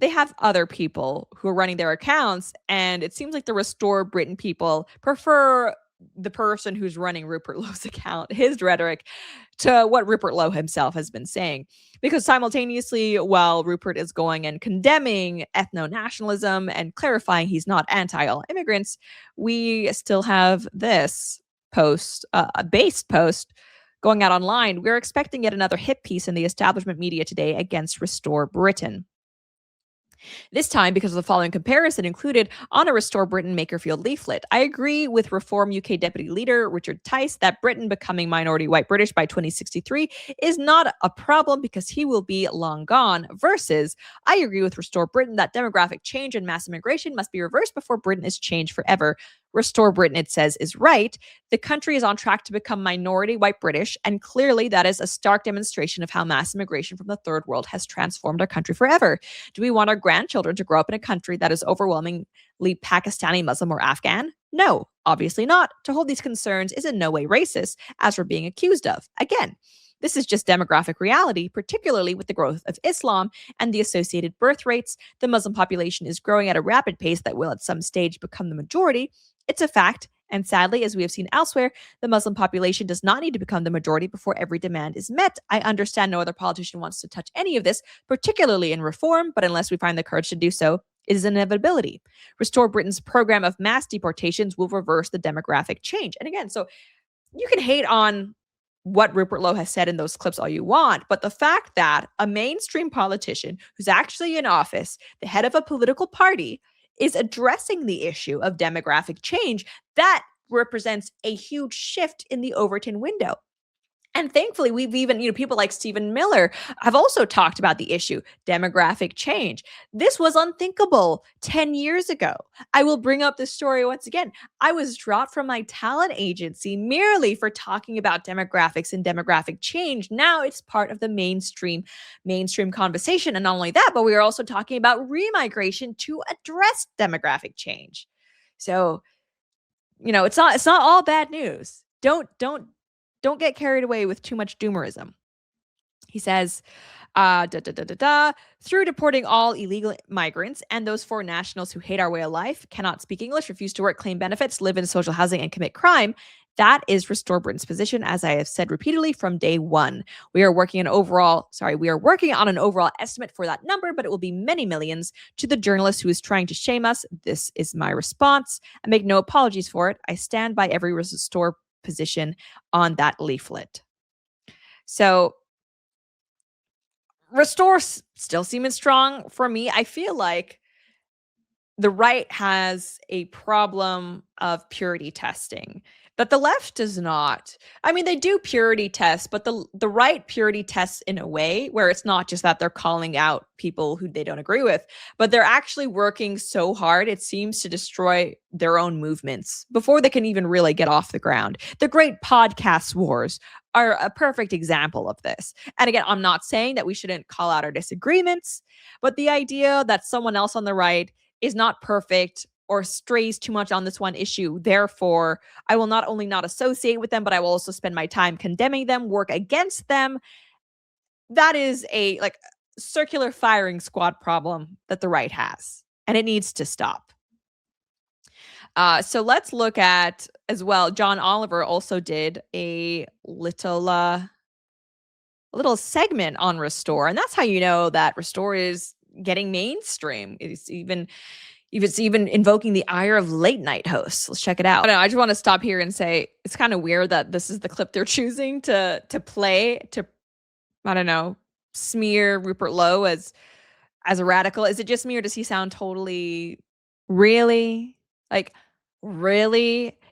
have other people who are running their accounts, and it seems like the Restore Britain people prefer the person who's running Rupert Lowe's account, his rhetoric, to what Rupert Lowe himself has been saying. Because simultaneously, while Rupert is going and condemning ethnonationalism and clarifying he's not anti-all immigrants, we still have this post, a based post, going out online. We're expecting yet another hit piece in the establishment media today against Restore Britain. This time, because of the following comparison included on a Restore Britain Makerfield leaflet. I agree with Reform UK Deputy Leader Richard Tice that Britain becoming minority white British by 2063 is not a problem because he will be long gone, versus I agree with Restore Britain that demographic change and mass immigration must be reversed before Britain is changed forever. Restore Britain, it says, is right. The country is on track to become minority white British, and clearly that is a stark demonstration of how mass immigration from the third world has transformed our country forever. Do we want our grandchildren to grow up in a country that is overwhelmingly Pakistani, Muslim, or Afghan? No, obviously not. To hold these concerns is in no way racist, as we're being accused of. Again, this is just demographic reality, particularly with the growth of Islam and the associated birth rates. The Muslim population is growing at a rapid pace that will at some stage become the majority. It's a fact. And sadly, as we have seen elsewhere, the Muslim population does not need to become the majority before every demand is met. I understand no other politician wants to touch any of this, particularly in reform, but unless we find the courage to do so, it is an inevitability. Restore Britain's program of mass deportations will reverse the demographic change. And again, so you can hate on what Rupert Lowe has said in those clips all you want, but the fact that a mainstream politician who's actually in office, the head of a political party, is addressing the issue of demographic change, that represents a huge shift in the Overton window. And thankfully, we've even, people like Stephen Miller have also talked about the issue, demographic change. This was unthinkable 10 years ago. I will bring up this story once again. I was dropped from my talent agency merely for talking about demographics and demographic change. Now it's part of the mainstream conversation. And not only that, but we are also talking about remigration to address demographic change. So, it's not all bad news. Don't get carried away with too much doomerism. He says, through deporting all illegal migrants and those foreign nationals who hate our way of life, cannot speak English, refuse to work, claim benefits, live in social housing, and commit crime. That is Restore Britain's position, as I have said repeatedly from day one. We are working on an overall estimate for that number, but it will be many millions. To the journalist who is trying to shame us, this is my response. I make no apologies for it. I stand by every Restore position on that leaflet. So Restore still seeming strong for me. I feel like the right has a problem of purity testing that the left does not. I mean, they do purity tests, but the right purity tests in a way where it's not just that they're calling out people who they don't agree with, but they're actually working so hard, it seems, to destroy their own movements before they can even really get off the ground. The great podcast wars are a perfect example of this. And again, I'm not saying that we shouldn't call out our disagreements, but the idea that someone else on the right is not perfect or strays too much on this one issue, therefore, I will not only not associate with them, but I will also spend my time condemning them, work against them. That is a circular firing squad problem that the right has, and it needs to stop. So let's look at, as well, John Oliver also did a little segment on Restore, and that's how you know that Restore is getting mainstream. It's even invoking the ire of late night hosts. Let's check it out. I just want to stop here and say it's kind of weird that this is the clip they're choosing to play to, I don't know, smear Rupert Lowe as a radical. Is it just me, or does he sound totally, really?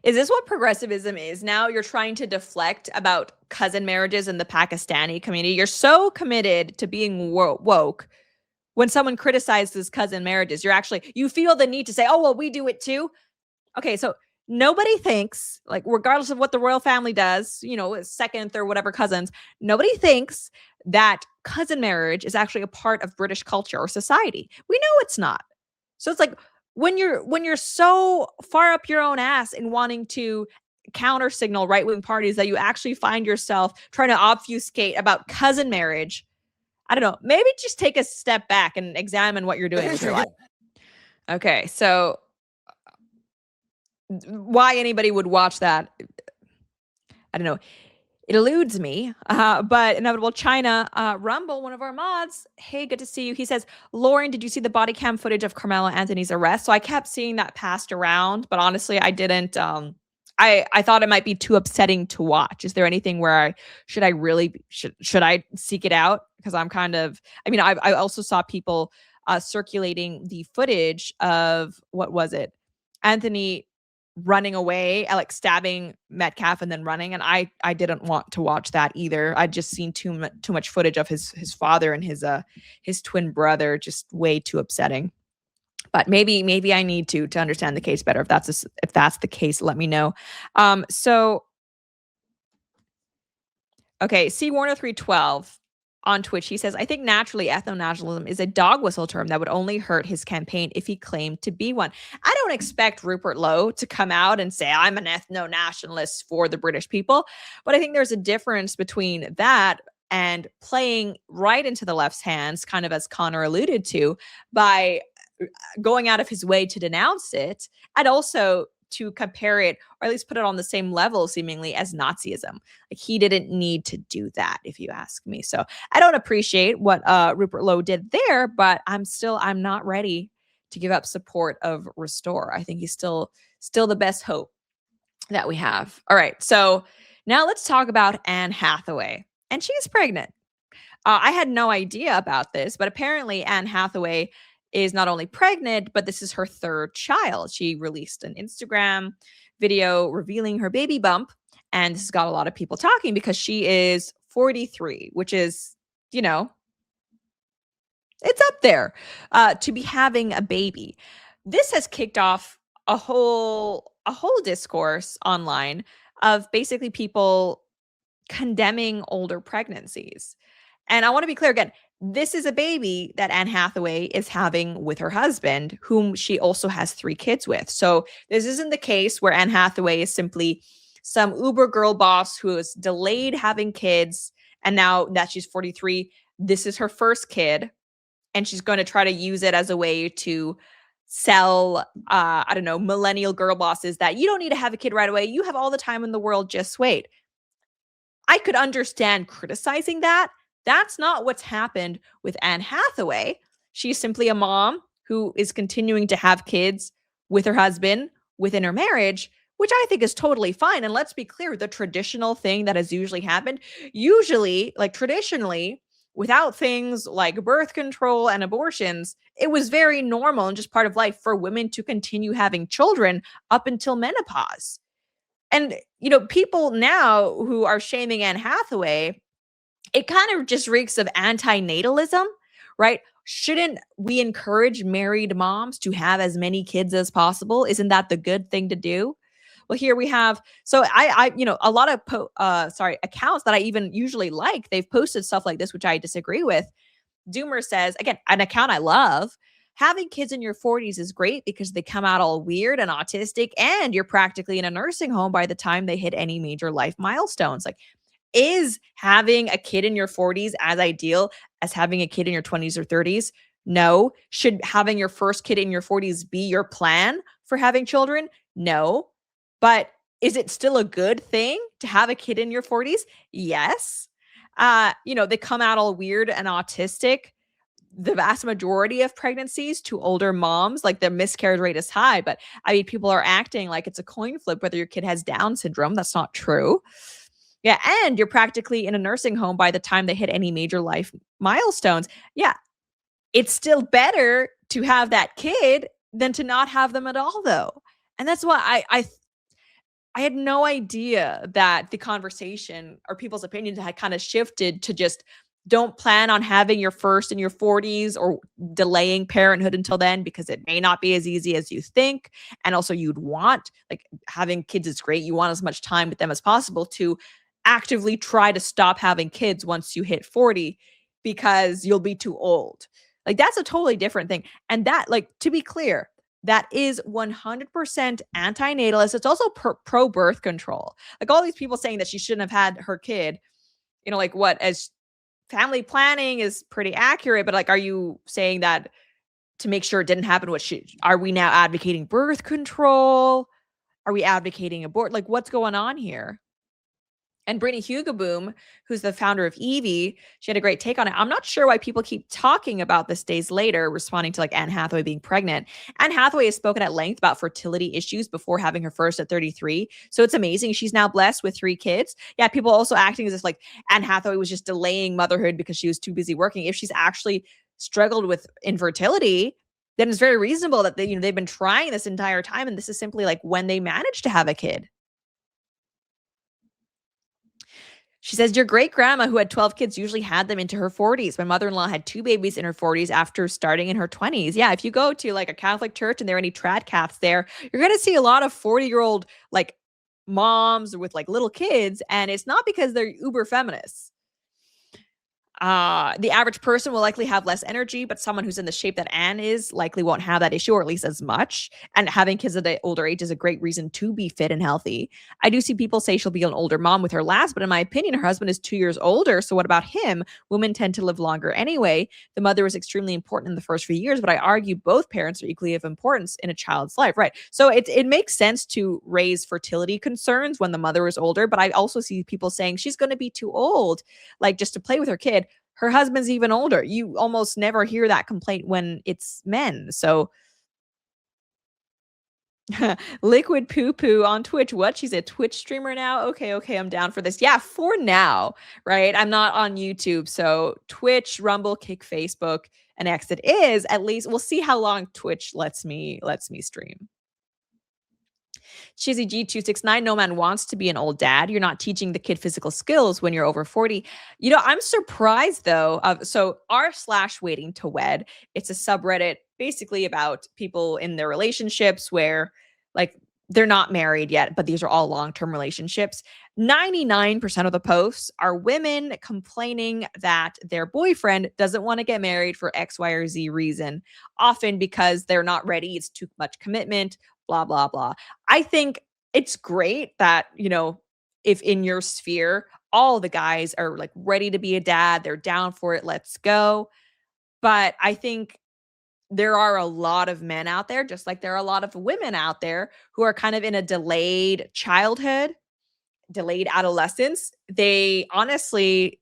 Is this what progressivism is? Now you're trying to deflect about cousin marriages in the Pakistani community. You're so committed to being woke. When someone criticizes cousin marriages, you feel the need to say, oh, well, we do it too. Okay, so nobody thinks, like, regardless of what the royal family does, second, third, whatever cousins, nobody thinks that cousin marriage is actually a part of British culture or society. We know it's not. So it's like when you're so far up your own ass in wanting to counter signal right-wing parties that you actually find yourself trying to obfuscate about cousin marriage. I don't know. Maybe just take a step back and examine what you're doing with your life. Okay, so why anybody would watch that, I don't know. It eludes me, but Inevitable China, Rumble, one of our mods, hey, good to see you. He says, Lauren, did you see the body cam footage of Carmelo Anthony's arrest? So I kept seeing that passed around, but honestly, I didn't. I thought it might be too upsetting to watch. Is there anything where should I seek it out? Because I'm kind of, I also saw people circulating the footage of, what was it? Anthony running away, like stabbing Metcalf and then running. And I didn't want to watch that either. I'd just seen too much footage of his father and his twin brother, just way too upsetting. But maybe I need to understand the case better. If that's the case, let me know. Okay, C Warner 312 on Twitch, he says, I think naturally ethnonationalism is a dog whistle term that would only hurt his campaign if he claimed to be one. I don't expect Rupert Lowe to come out and say, I'm an ethno-nationalist for the British people. But I think there's a difference between that and playing right into the left's hands, kind of as Connor alluded to, by going out of his way to denounce it, and also to compare it, or at least put it on the same level, seemingly, as Nazism. Like, he didn't need to do that, if you ask me. So I don't appreciate what Rupert Lowe did there, but I'm not ready to give up support of Restore. I think he's still the best hope that we have. All right, so now let's talk about Anne Hathaway, and she's pregnant. I had no idea about this, but apparently Anne Hathaway is not only pregnant, but this is her third child. She released an Instagram video revealing her baby bump, and this has got a lot of people talking because she is 43, which is, it's up there to be having a baby. This has kicked off a whole discourse online of basically people condemning older pregnancies. And I want to be clear again, this is a baby that Anne Hathaway is having with her husband, whom she also has 3 kids with. So this isn't the case where Anne Hathaway is simply some Uber girl boss who has delayed having kids. And now that she's 43, this is her first kid. And she's going to try to use it as a way to sell, millennial girl bosses that you don't need to have a kid right away. You have all the time in the world. Just wait. I could understand criticizing that. That's not what's happened with Anne Hathaway. She's simply a mom who is continuing to have kids with her husband within her marriage, which I think is totally fine. And let's be clear, the traditional thing that has usually happened, traditionally, without things like birth control and abortions, it was very normal and just part of life for women to continue having children up until menopause. And, people now who are shaming Anne Hathaway, it kind of just reeks of anti-natalism, right? Shouldn't we encourage married moms to have as many kids as possible? Isn't that the good thing to do? Well, here we have, so a lot of accounts that I even usually like, they've posted stuff like this, which I disagree with. Doomer says, again, an account I love, having kids in your 40s is great because they come out all weird and autistic, and you're practically in a nursing home by the time they hit any major life milestones. Like, is having a kid in your 40s as ideal as having a kid in your 20s or 30s? No. Should having your first kid in your 40s be your plan for having children? No. But is it still a good thing to have a kid in your 40s? Yes. They come out all weird and autistic. The vast majority of pregnancies to older moms, like, the miscarriage rate is high, but people are acting like it's a coin flip whether your kid has Down syndrome. That's not true. Yeah, and you're practically in a nursing home by the time they hit any major life milestones. Yeah, it's still better to have that kid than to not have them at all, though. And that's why I had no idea that the conversation or people's opinions had kind of shifted to just don't plan on having your first in your 40s or delaying parenthood until then because it may not be as easy as you think. And also, you'd want, like, having kids is great. You want as much time with them as possible to actively try to stop having kids once you hit 40 because you'll be too old. Like, that's a totally different thing. And that, like, to be clear, that is 100% anti-natalist. It's also pro birth control. Like, all these people saying that she shouldn't have had her kid, like, what, as family planning is pretty accurate, but, like, are you saying that to make sure it didn't happen? Are we now advocating birth control? Are we advocating abort? Like, what's going on here? And Brittany Hugaboom, who's the founder of Evie, she had a great take on it. I'm not sure why people keep talking about this days later, responding to, like, Anne Hathaway being pregnant. Anne Hathaway has spoken at length about fertility issues before having her first at 33. So it's amazing. She's now blessed with 3 kids. Yeah, people also acting as if, like, Anne Hathaway was just delaying motherhood because she was too busy working. If she's actually struggled with infertility, then it's very reasonable that they've been trying this entire time, and this is simply, like, when they managed to have a kid. She says, your great grandma who had 12 kids usually had them into her 40s. My mother-in-law had 2 babies in her 40s after starting in her 20s. Yeah, if you go to, like, a Catholic church and there are any trad caths there, you're going to see a lot of 40-year-old, like, moms with, like, little kids. And it's not because they're uber feminists. The average person will likely have less energy, but someone who's in the shape that Anne is likely won't have that issue, or at least as much. And having kids at the older age is a great reason to be fit and healthy. I do see people say she'll be an older mom with her last, but in my opinion, her husband is 2 years older. So what about him? Women tend to live longer anyway. The mother is extremely important in the first few years, but I argue both parents are equally of importance in a child's life, right? So it makes sense to raise fertility concerns when the mother is older, but I also see people saying she's going to be too old, like, just to play with her kid. Her husband's even older. You almost never hear that complaint when it's men. So Liquid Poo Poo on Twitch. What? She's a Twitch streamer now? Okay, I'm down for this. Yeah, for now, right? I'm not on YouTube. So Twitch, Rumble, Kick, Facebook, and X it is. At least we'll see how long Twitch lets me stream. Chizzy G269, no man wants to be an old dad. You're not teaching the kid physical skills when you're over 40. I'm surprised though. So r/waiting to wed, it's a subreddit basically about people in their relationships where, like, they're not married yet, but these are all long-term relationships. 99% of the posts are women complaining that their boyfriend doesn't want to get married for X, Y, or Z reason, often because they're not ready. It's too much commitment, blah, blah, blah. I think it's great that, if in your sphere, all the guys are, like, ready to be a dad, they're down for it, let's go. But I think there are a lot of men out there, just like there are a lot of women out there who are kind of in a delayed childhood, delayed adolescence. They honestly,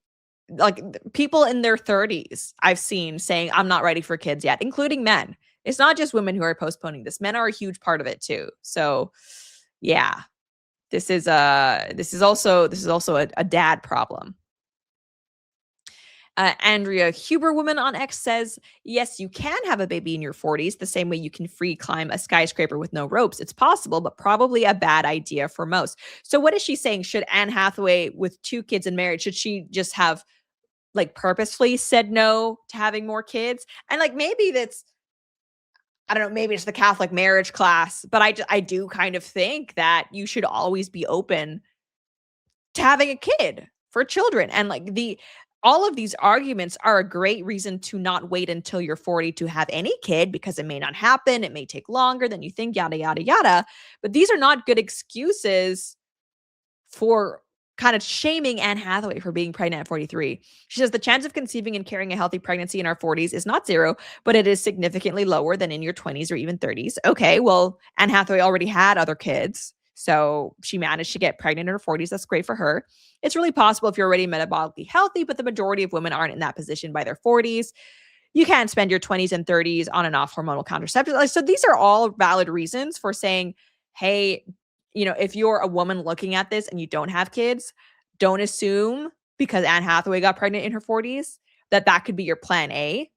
like, people in their 30s, I've seen saying, I'm not ready for kids yet, including men. It's not just women who are postponing this. Men are a huge part of it too. So yeah, this is also a dad problem. Andrea Huberwoman on X says, yes, you can have a baby in your 40s the same way you can free climb a skyscraper with no ropes. It's possible, but probably a bad idea for most. So what is she saying? Should Anne Hathaway, with 2 kids and married, should she just have, like, purposefully said no to having more kids? And, like, maybe that's, I don't know, maybe it's the Catholic marriage class, but I do kind of think that you should always be open to having a kid for children. And, like, all of these arguments are a great reason to not wait until you're 40 to have any kid, because it may not happen. It may take longer than you think, yada, yada, yada. But these are not good excuses for kind of shaming Anne Hathaway for being pregnant at 43. She says the chance of conceiving and carrying a healthy pregnancy in our 40s is not 0, but it is significantly lower than in your 20s or even 30s. Okay, well, Anne Hathaway already had other kids, so she managed to get pregnant in her 40s. That's great for her. It's really possible if you're already metabolically healthy, but the majority of women aren't in that position by their 40s. You can't spend your 20s and 30s on and off hormonal contraceptives. So these are all valid reasons for saying, hey, if you're a woman looking at this and you don't have kids, don't assume because Anne Hathaway got pregnant in her 40s that could be your plan A.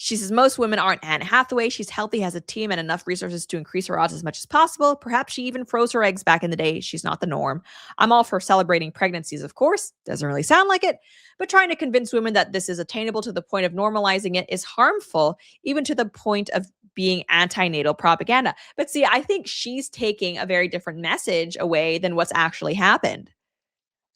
She says most women aren't Anne Hathaway. She's healthy, has a team, and enough resources to increase her odds as much as possible. Perhaps she even froze her eggs back in the day. She's not the norm. I'm all for celebrating pregnancies, of course. Doesn't really sound like it. But trying to convince women that this is attainable to the point of normalizing it is harmful, even to the point of being antenatal propaganda. But see, I think she's taking a very different message away than what's actually happened.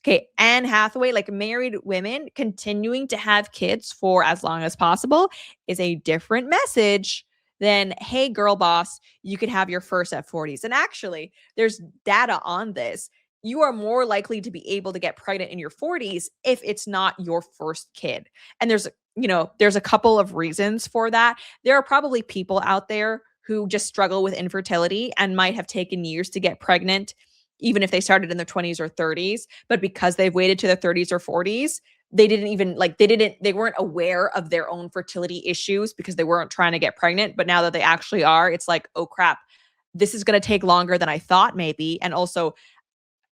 Okay, Anne Hathaway, like married women continuing to have kids for as long as possible is a different message than, hey, girl boss, you could have your first at 40s. And actually, there's data on this. You are more likely to be able to get pregnant in your 40s if it's not your first kid. And there's a couple of reasons for that. There are probably people out there who just struggle with infertility and might have taken years to get pregnant, even if they started in their 20s or 30s, but because they've waited to their 30s or 40s, they weren't aware of their own fertility issues because they weren't trying to get pregnant. But now that they actually are, it's like, oh crap, this is going to take longer than I thought maybe. And also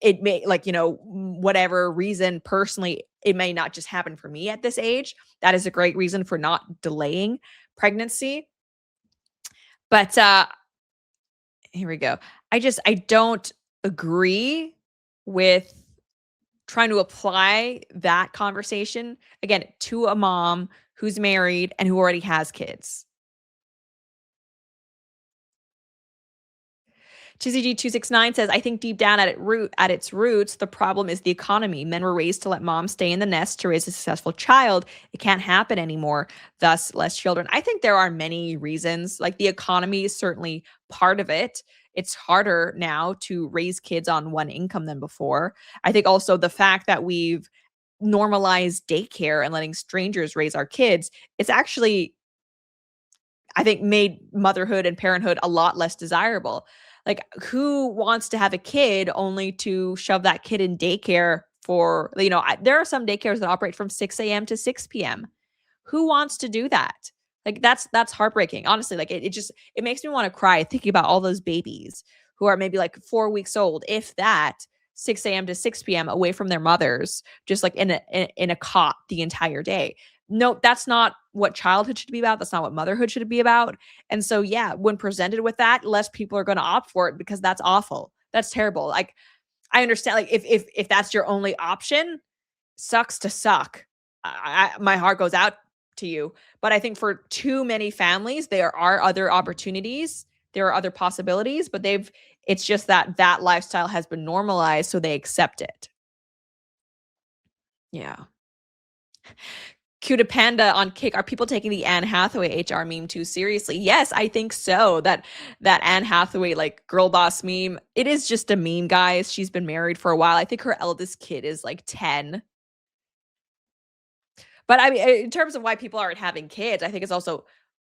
it may, whatever reason personally, it may not just happen for me at this age. That is a great reason for not delaying pregnancy. But here we go. I don't agree with trying to apply that conversation again to a mom who's married and who already has kids. TCG269 says, I think deep down at its roots, the problem is the economy. Men were raised to let mom stay in the nest to raise a successful child. It can't happen anymore, thus less children. I think there are many reasons. Like the economy is certainly part of it. It's harder now to raise kids on one income than before. I think also the fact that we've normalized daycare and letting strangers raise our kids, it's actually, I think, made motherhood and parenthood a lot less desirable. Like, who wants to have a kid only to shove that kid in daycare for, there are some daycares that operate from 6 a.m. to 6 p.m. Who wants to do that? Like, that's heartbreaking. Honestly, like it makes me want to cry thinking about all those babies who are maybe like 4 weeks old, if that, 6 a.m. to 6 p.m. away from their mothers, just like in a cot the entire day. No, that's not what childhood should be about. That's not what motherhood should be about. And so, yeah, when presented with that, less people are going to opt for it because that's awful. That's terrible. Like, I understand, like, if that's your only option, sucks to suck. My heart goes out to you. But I think for too many families, there are other opportunities. There are other possibilities, but it's just that lifestyle has been normalized, so they accept it. Yeah. Cuta Panda on Kick, are people taking the Anne Hathaway HR meme too seriously? Yes, I think so. That Anne Hathaway, like, girl boss meme, it is just a meme, guys. She's been married for a while. I think her eldest kid is like 10. But I mean, in terms of why people aren't having kids, I think it's also,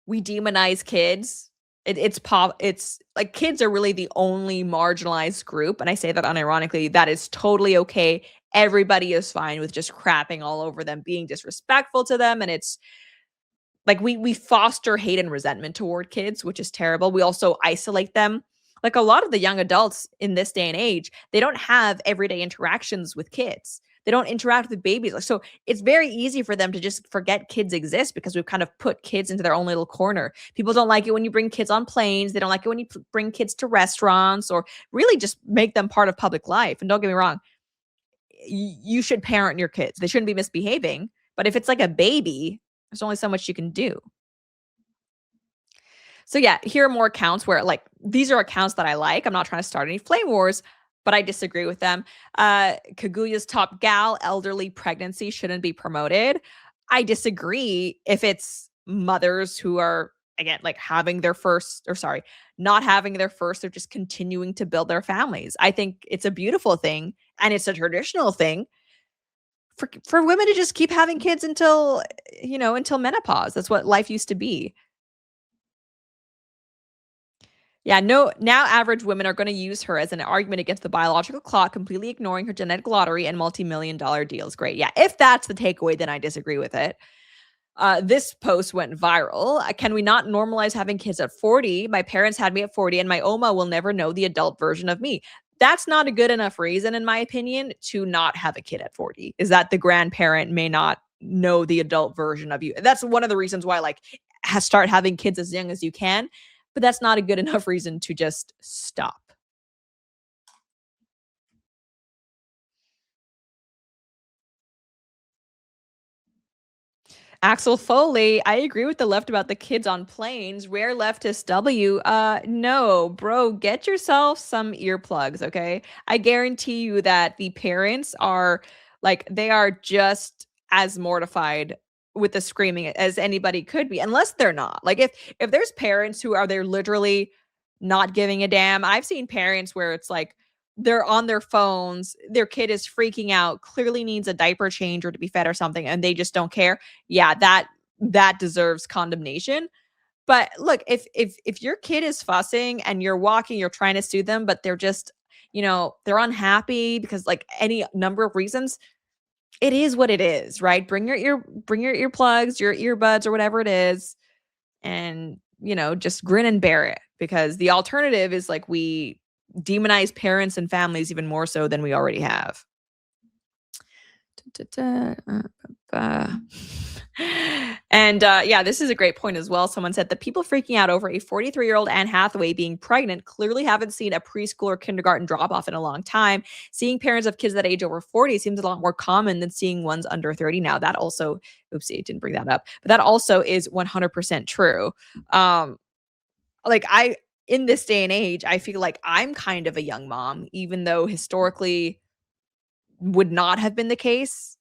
we demonize kids. It's like, kids are really the only marginalized group. And I say that unironically. That is totally okay. Everybody is fine with just crapping all over them, being disrespectful to them. And it's like, we foster hate and resentment toward kids, which is terrible. We also isolate them. Like, a lot of the young adults in this day and age, they don't have everyday interactions with kids. They don't interact with babies. So it's very easy for them to just forget kids exist because we've kind of put kids into their own little corner. People don't like it when you bring kids on planes. They don't like it when you bring kids to restaurants, or really just make them part of public life. And don't get me wrong, you should parent your kids. They shouldn't be misbehaving. But if it's like a baby, there's only so much you can do. So yeah, here are more accounts where, like, these are accounts that I like. I'm not trying to start any flame wars, but I disagree with them. Kaguya's top gal, elderly pregnancy shouldn't be promoted. I disagree if it's mothers who are, again, like, not having their first, they're just continuing to build their families. I think it's a beautiful thing, and it's a traditional thing for women to just keep having kids until menopause. That's what life used to be. Yeah, no, now average women are going to use her as an argument against the biological clock, completely ignoring her genetic lottery and multi-million-dollar deals. Great. Yeah, if that's the takeaway, then I disagree with it. This post went viral. Can we not normalize having kids at 40? My parents had me at 40, and my Oma will never know the adult version of me. That's not a good enough reason, in my opinion, to not have a kid at 40, is that the grandparent may not know the adult version of you. That's one of the reasons why, like, start having kids as young as you can, but that's not a good enough reason to just stop. Axel Foley, I agree with the left about the kids on planes. Rare leftist W. No, bro, get yourself some earplugs, okay? I guarantee you that the parents are like, they are just as mortified with the screaming as anybody could be, unless they're not. Like if there's parents who are they're literally not giving a damn. I've seen parents where it's like they're on their phones, their kid is freaking out, clearly needs a diaper change or to be fed or something, and they just don't care. Yeah, that deserves condemnation. But look, if your kid is fussing and you're walking, you're trying to soothe them, but they're just, they're unhappy because like any number of reasons, it is what it is, right? Bring your earplugs, your earbuds or whatever it is, and just grin and bear it, because the alternative is like we demonize parents and families even more so than we already have. And yeah, this is a great point as well. Someone said the people freaking out over a 43-year-old Anne Hathaway being pregnant clearly haven't seen a preschool or kindergarten drop-off in a long time. Seeing parents of kids that age over 40 seems a lot more common than seeing ones under 30 now. That also, oopsie, didn't bring that up, but that also is 100% true. In this day and age, I feel like I'm kind of a young mom, even though historically would not have been the case.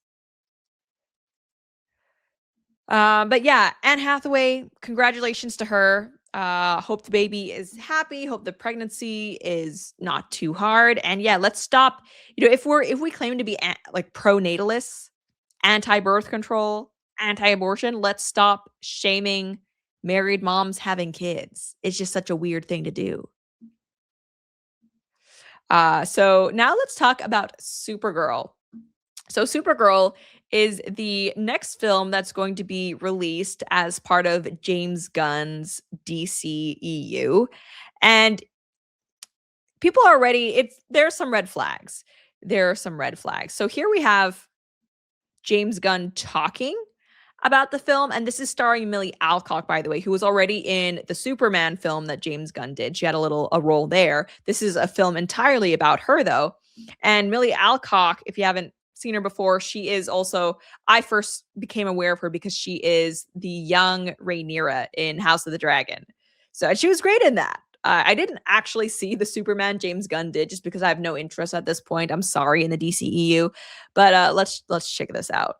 But yeah, Anne Hathaway, congratulations to her. Hope the baby is happy. Hope the pregnancy is not too hard. And yeah, let's stop. If we claim to be like pro-natalists, anti-birth control, anti-abortion, let's stop shaming married moms having kids. It's just such a weird thing to do. So now let's talk about Supergirl. So Supergirl is the next film that's going to be released as part of James Gunn's DCEU. And people are ready. There's some red flags. There are some red flags. So here we have James Gunn talking about the film, and this is starring Milly Alcock, by the way, who was already in the Superman film that James Gunn did. She had a role there. This is a film entirely about her, though. And Milly Alcock, if you haven't seen her before, she is also, I first became aware of her because she is the young Rhaenyra in House of the Dragon. So she was great in that. I didn't actually see the Superman James Gunn did, just because I have no interest at this point. I'm sorry, in the DCEU, but let's check this out.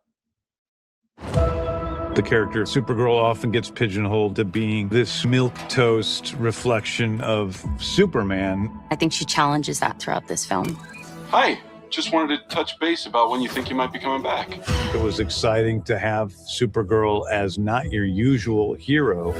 The character Supergirl often gets pigeonholed to being this milquetoast reflection of Superman. I think she challenges that throughout this film. Hi, just wanted to touch base about when you think you might be coming back. It was exciting to have Supergirl as not your usual hero.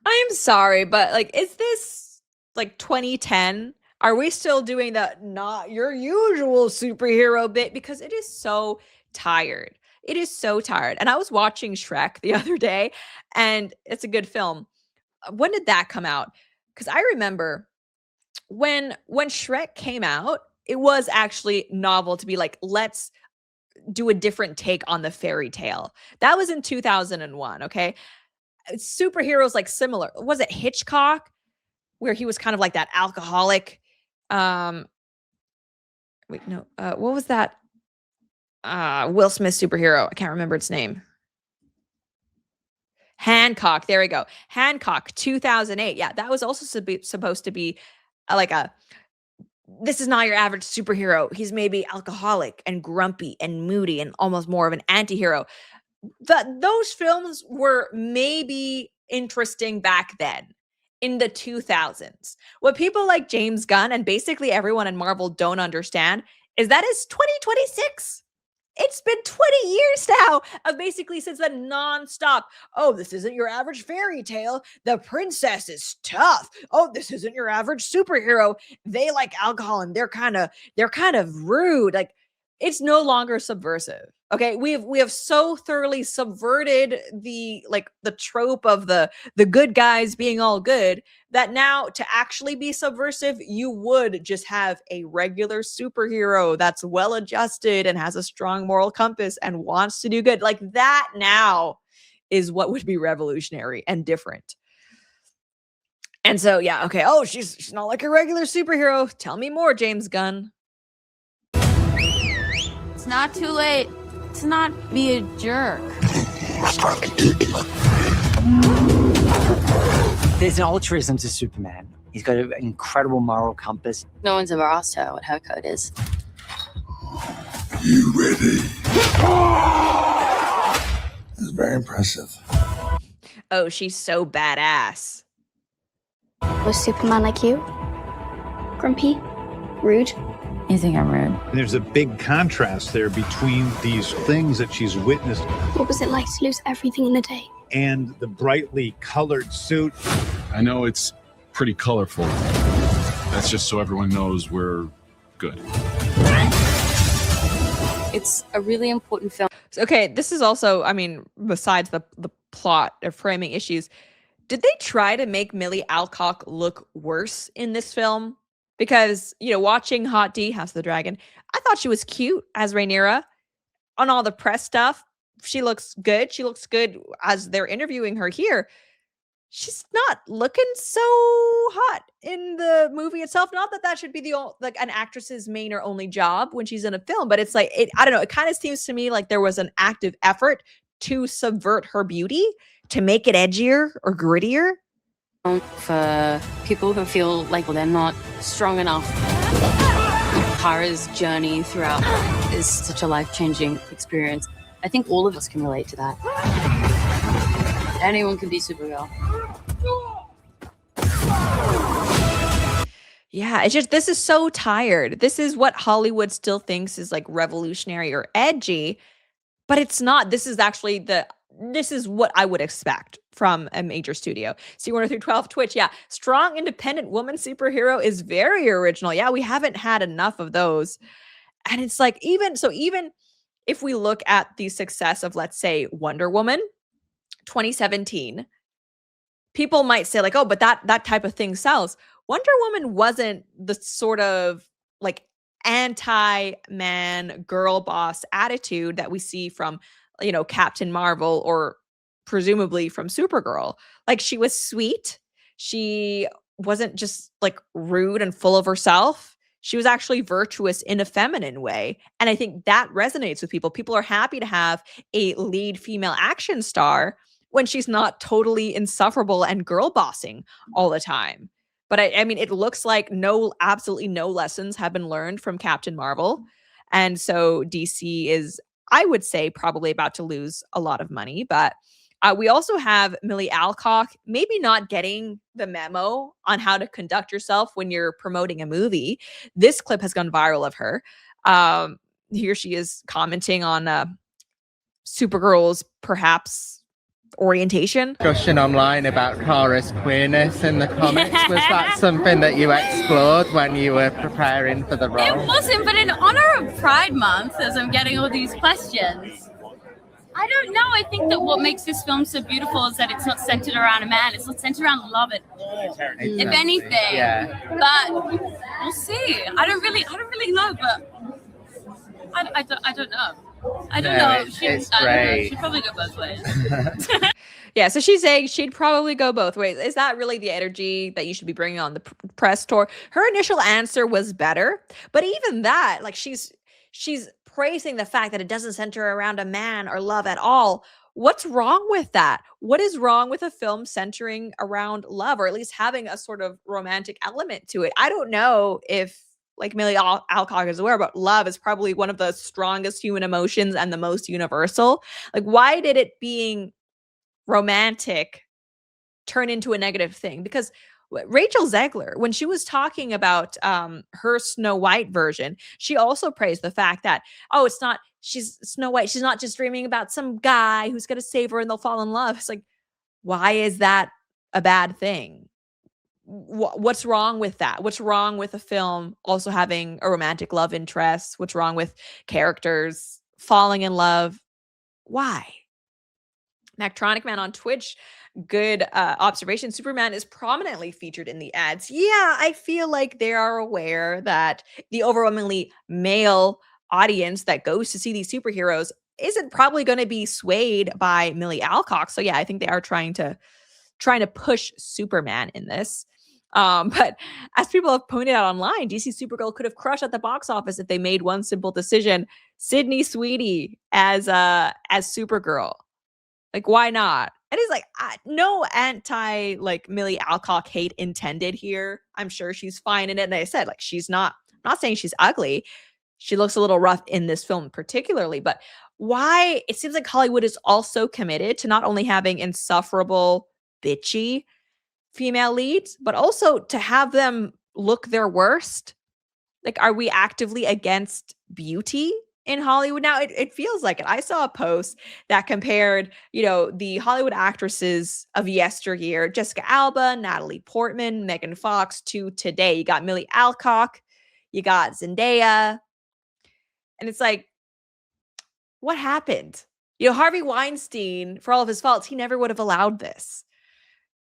I'm sorry, but like, is this like 2010? Are we still doing that not your usual superhero bit? Because it is so tired. It is so tired. And I was watching Shrek the other day, and it's a good film. When did that come out? Because I remember when Shrek came out, it was actually novel to be like, let's do a different take on the fairy tale. That was in 2001, okay? Superheroes like similar. Was it Hitchcock, where he was kind of like that alcoholic? What was that? Will Smith superhero. I can't remember its name. Hancock. There we go. Hancock, 2008. Yeah, that was also supposed to be this is not your average superhero. He's maybe alcoholic and grumpy and moody and almost more of an anti-hero. Those films were maybe interesting back then in the 2000s. What people like James Gunn and basically everyone in Marvel don't understand is that it's 2026. It's been 20 years now of basically since the nonstop. Oh, this isn't your average fairy tale. The princess is tough. Oh, this isn't your average superhero. They like alcohol and they're kind of rude. Like, it's no longer subversive. Okay, we have so thoroughly subverted the trope of the good guys being all good that now to actually be subversive, you would just have a regular superhero that's well adjusted and has a strong moral compass and wants to do good. Like, that now is what would be revolutionary and different. And so, yeah, okay. Oh, she's not like a regular superhero. Tell me more, James Gunn. It's not too late to not be a jerk. There's an altruism to Superman. He's got an incredible moral compass. No one's ever asked her what her code is. You ready? That's very impressive. Oh, she's so badass. Was Superman like you? Grumpy? Rude? You think I'm rude? And there's a big contrast there between these things that she's witnessed What was it like to lose everything in a day? and the brightly colored suit. I know it's pretty colorful. That's just so everyone knows we're good. It's a really important film. Okay, this is also, I mean, besides the plot or framing issues, did they try to make Milly Alcock look worse in this film? Because, you know, watching Hot D, House of the Dragon, I thought she was cute as Rhaenyra. On all the press stuff, she looks good. She looks good as they're interviewing her here. She's not looking so hot in the movie itself. Not that that should be like an actress's main or only job when she's in a film, but it's like, I don't know. It kind of seems to me like there was an active effort to subvert her beauty, to make it edgier or grittier. For people who feel like they're not strong enough. Kara's journey throughout is such a life-changing experience. I think all of us can relate to that. Anyone can be Supergirl. Yeah, it's just, this is so tired. This is what Hollywood still thinks is like revolutionary or edgy, but it's not. This is actually this is what I would expect from a major studio. C1 through 12 Twitch. Yeah. Strong, independent woman superhero is very original. Yeah. We haven't had enough of those. And it's like, even if we look at the success of, let's say, Wonder Woman 2017, people might say like, oh, but that type of thing sells. Wonder Woman wasn't the sort of like anti-man girl boss attitude that we see from, you know, Captain Marvel or presumably from Supergirl. Like, she was sweet. She wasn't just like rude and full of herself. She was actually virtuous in a feminine way. And I think that resonates with people. People are happy to have a lead female action star when she's not totally insufferable and girl bossing all the time. But I mean, it looks like absolutely no lessons have been learned from Captain Marvel. And so DC is, I would say, probably about to lose a lot of money. But we also have Milly Alcock maybe not getting the memo on how to conduct yourself when you're promoting a movie. This clip has gone viral of her. Here she is commenting on Supergirl's perhaps orientation. Discussion online about Kara's queerness in the comics. Was that something that you explored when you were preparing for the role? It wasn't, but in honor of Pride Month, as I'm getting all these questions, I don't know. I think that what makes this film so beautiful is that it's not centered around a man. It's not centered around love at all. Exactly. If anything. Yeah. But we'll see. I don't really know, but I don't know. I don't know. She'd probably go both ways. Yeah, so she's saying she'd probably go both ways. Is that really the energy that you should be bringing on the press tour? Her initial answer was better, but even that, like, she's praising the fact that it doesn't center around a man or love at all. What's wrong with that? What is wrong with a film centering around love, or at least having a sort of romantic element to it? I don't know if, like Milly Alcock is aware, but love is probably one of the strongest human emotions and the most universal. Like, why did it being romantic turn into a negative thing? Because Rachel Zegler, when she was talking about her Snow White version, she also praised the fact that, oh, she's Snow White. She's not just dreaming about some guy who's going to save her and they'll fall in love. It's like, why is that a bad thing? What's wrong with that? What's wrong with a film also having a romantic love interest? What's wrong with characters falling in love? Why? Mactronic Man on Twitch, good observation. Superman is prominently featured in the ads. Yeah, I feel like they are aware that the overwhelmingly male audience that goes to see these superheroes isn't probably going to be swayed by Milly Alcock. So yeah, I think they are trying to push Superman in this. But as people have pointed out online, DC Supergirl could have crushed at the box office if they made one simple decision: Sydney Sweeney as Supergirl. Like, why not? And he's like, no anti like Milly Alcock hate intended here. I'm sure she's fine in it. And I said, like, she's not. I'm not saying she's ugly. She looks a little rough in this film particularly, but why? It seems like Hollywood is also committed to not only having insufferable, bitchy female leads, but also to have them look their worst. Like, are we actively against beauty in Hollywood now? It feels like it. I saw a post that compared, the Hollywood actresses of yesteryear, Jessica Alba, Natalie Portman, Megan Fox, to today. You got Milly Alcock, you got Zendaya. And it's like, what happened? Harvey Weinstein, for all of his faults, he never would have allowed this.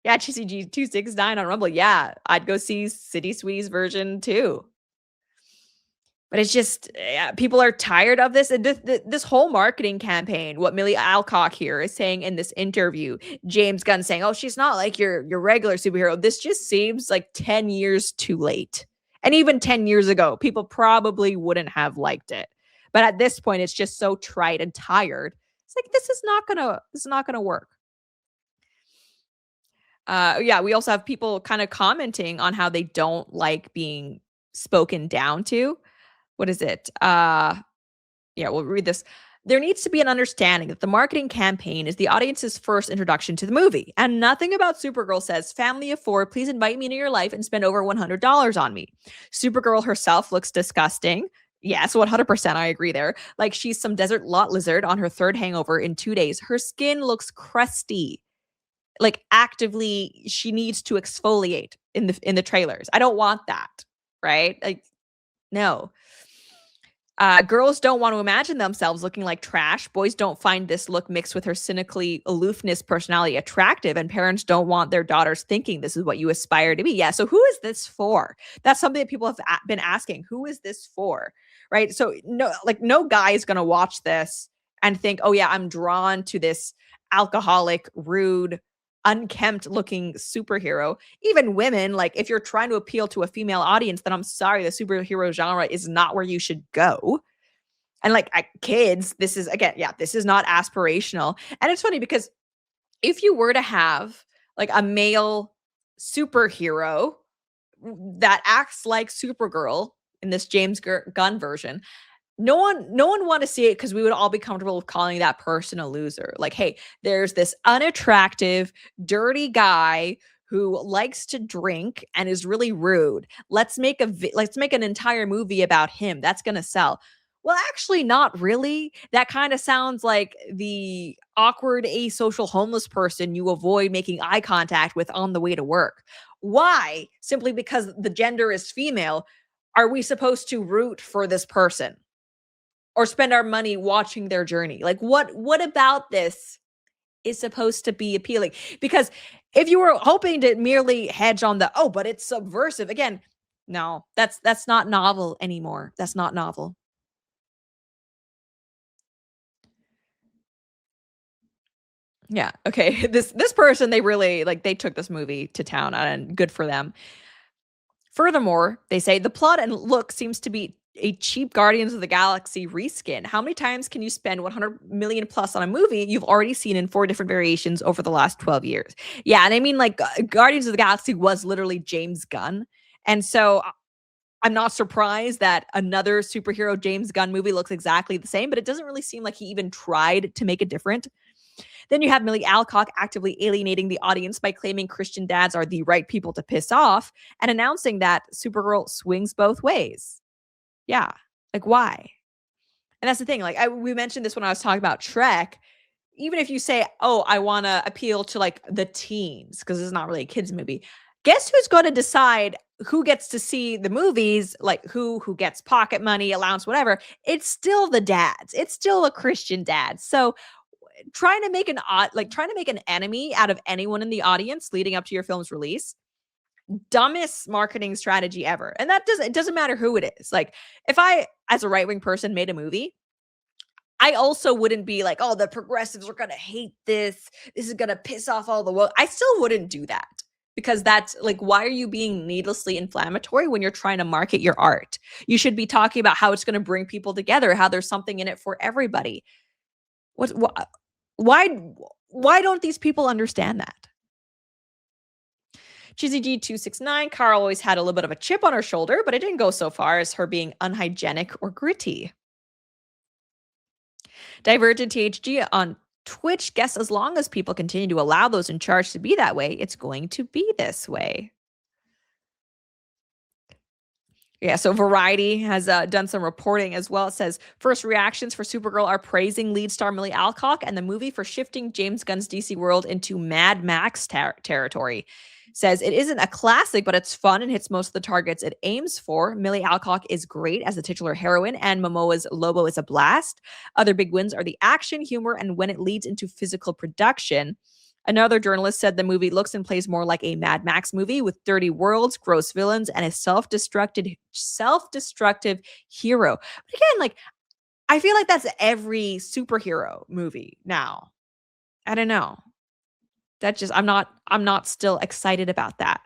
Yeah, TCG269 on Rumble. Yeah, I'd go see City Sweeney's version too. But it's just, people are tired of this. And this whole marketing campaign, what Milly Alcock here is saying in this interview, James Gunn saying, oh, she's not like your regular superhero. This just seems like 10 years too late. And even 10 years ago, people probably wouldn't have liked it. But at this point, it's just so trite and tired. It's like, this is not gonna work. We also have people kind of commenting on how they don't like being spoken down to. What is it? We'll read this. There needs to be an understanding that the marketing campaign is the audience's first introduction to the movie. And nothing about Supergirl says, family of 4, please invite me into your life and spend over $100 on me. Supergirl herself looks disgusting. Yes, 100%. I agree there. Like, she's some desert lot lizard on her third hangover in 2 days. Her skin looks crusty. Like, actively, she needs to exfoliate in the trailers. I don't want that, right? Like, no. Girls don't want to imagine themselves looking like trash. Boys don't find this look mixed with her cynically aloofness personality attractive, and parents don't want their daughters thinking this is what you aspire to be. Yeah, so who is this for? That's something that people have been asking. Who is this for? Right? So no guy is going to watch this and think, oh yeah, I'm drawn to this alcoholic, rude, unkempt looking superhero. Even women, like, if you're trying to appeal to a female audience, then I'm sorry, the superhero genre is not where you should go. And like, kids, this is not aspirational. And it's funny because if you were to have like a male superhero that acts like Supergirl in this James Gunn version, no one want to see it, because we would all be comfortable with calling that person a loser. Like, hey, there's this unattractive, dirty guy who likes to drink and is really rude. Let's make an entire movie about him. That's going to sell. Well, actually, not really. That kind of sounds like the awkward, asocial homeless person you avoid making eye contact with on the way to work. Why? Simply because the gender is female, are we supposed to root for this person or spend our money watching their journey? Like, what about this is supposed to be appealing? Because if you were hoping to merely hedge on but it's subversive, again, no, that's not novel anymore. That's not novel. Yeah. Okay. This person, they really they took this movie to town, and good for them. Furthermore, they say the plot and look seems to be a cheap Guardians of the Galaxy reskin. How many times can you spend 100 million plus on a movie you've already seen in 4 different variations over the last 12 years? Yeah, and I mean, like, Guardians of the Galaxy was literally James Gunn. And so I'm not surprised that another superhero James Gunn movie looks exactly the same, but it doesn't really seem like he even tried to make it different. Then you have Milly Alcock actively alienating the audience by claiming Christian dads are the right people to piss off and announcing that Supergirl swings both ways. Yeah. Like, why? And that's the thing. Like, we mentioned this when I was talking about Shrek. Even if you say, oh, I want to appeal to like the teens, because this is not really a kids movie. Guess who's going to decide who gets to see the movies, like who gets pocket money, allowance, whatever? It's still the dads. It's still a Christian dad. So trying to make an enemy out of anyone in the audience leading up to your film's release, dumbest marketing strategy ever. And it doesn't matter who it is. Like, if I, as a right-wing person, made a movie, I also wouldn't be like, oh, the progressives are going to hate this. This is going to piss off all the world. I still wouldn't do that because that's like, why are you being needlessly inflammatory when you're trying to market your art? You should be talking about how it's going to bring people together, how there's something in it for everybody. Why don't these people understand that? Cheesy G269, Carl always had a little bit of a chip on her shoulder, but it didn't go so far as her being unhygienic or gritty. Divergent THG on Twitch, guess as long as people continue to allow those in charge to be that way, it's going to be this way. Yeah, so Variety has done some reporting as well. It says, first reactions for Supergirl are praising lead star Milly Alcock and the movie for shifting James Gunn's DC world into Mad Max territory. Says, it isn't a classic, but it's fun and hits most of the targets it aims for. Milly Alcock is great as the titular heroine, and Momoa's Lobo is a blast. Other big wins are the action, humor, and when it leads into physical production. Another journalist said the movie looks and plays more like a Mad Max movie with dirty worlds, gross villains, and a self-destructive hero. But again, like, I feel like that's every superhero movie now. I don't know. That just, I'm not still excited about that.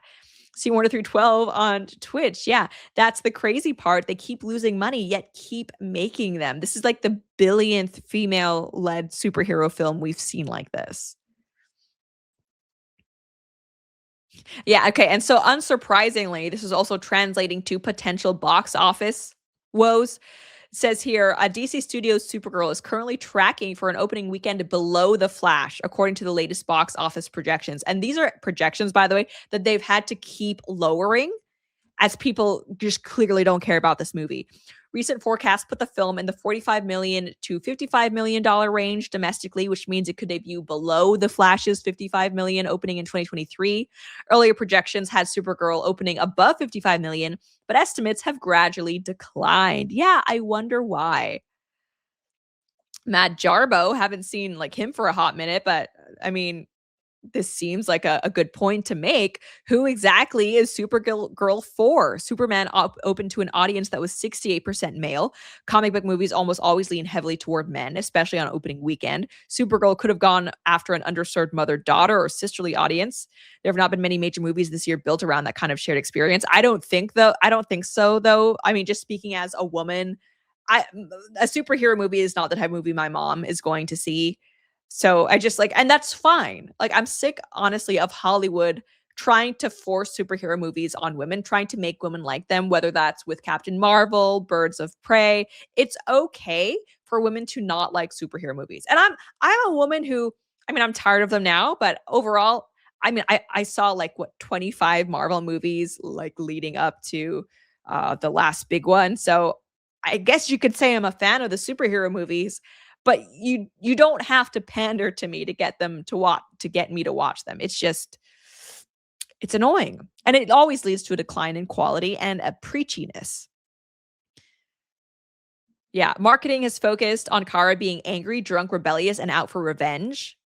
See Warner through 12 on Twitch. Yeah, that's the crazy part. They keep losing money, yet keep making them. This is like the billionth female-led superhero film we've seen like this. Yeah, okay. And so unsurprisingly, this is also translating to potential box office woes. It says here, DC Studios' Supergirl is currently tracking for an opening weekend below The Flash, according to the latest box office projections. And these are projections, by the way, that they've had to keep lowering as people just clearly don't care about this movie. Recent forecasts put the film in the $45 million to $55 million range domestically, which means it could debut below The Flash's $55 million opening in 2023. Earlier projections had Supergirl opening above $55 million, but estimates have gradually declined. Yeah, I wonder why. Matt Jarbo, haven't seen like him for a hot minute, but I mean, this seems like a good point to make. Who exactly is Supergirl for? Superman opened to an audience that was 68% male. Comic book movies almost always lean heavily toward men, especially on opening weekend. Supergirl could have gone after an underserved mother-daughter or sisterly audience. There have not been many major movies this year built around that kind of shared experience. I don't think so, though. I mean, just speaking as a woman, a superhero movie is not the type of movie my mom is going to see. So I just like, and that's fine. Like, I'm sick, honestly, of Hollywood trying to force superhero movies on women, trying to make women like them, whether that's with Captain Marvel, Birds of Prey. It's okay for women to not like superhero movies. And I'm a woman who, I mean, I'm tired of them now, but overall, I mean, I saw like 25 Marvel movies like leading up to the last big one. So I guess you could say I'm a fan of the superhero movies. But you don't have to pander to me to get them to get me to watch them. It's just, it's annoying. And it always leads to a decline in quality and a preachiness. Yeah, marketing has focused on Kara being angry, drunk, rebellious, and out for revenge.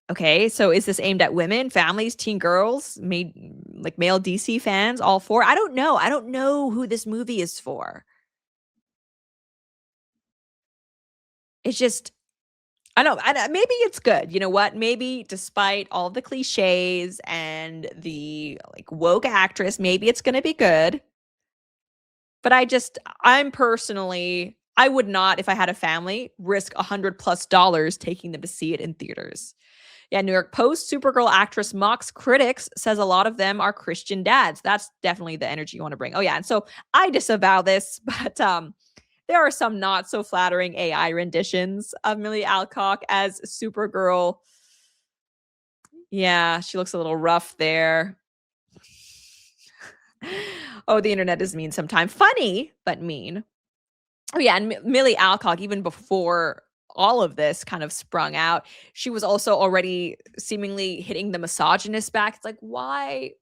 Okay, so is this aimed at women, families, teen girls, male DC fans, all four? I don't know. I don't know who this movie is for. It's just, I don't know. Maybe it's good. You know what? Maybe despite all the cliches and the like woke actress, maybe it's going to be good. But I'm personally, I would not, if I had a family, risk $100+ taking them to see it in theaters. Yeah, New York Post, Supergirl actress mocks critics, says a lot of them are Christian dads. That's definitely the energy you want to bring. Oh yeah, and so I disavow this, but there are some not so flattering AI renditions of Milly Alcock as Supergirl. Yeah, she looks a little rough there. Oh, the internet is mean sometimes. Funny, but mean. Oh yeah, and Milly Alcock, even before all of this kind of sprung out, she was also already seemingly hitting the misogynist back. It's like, why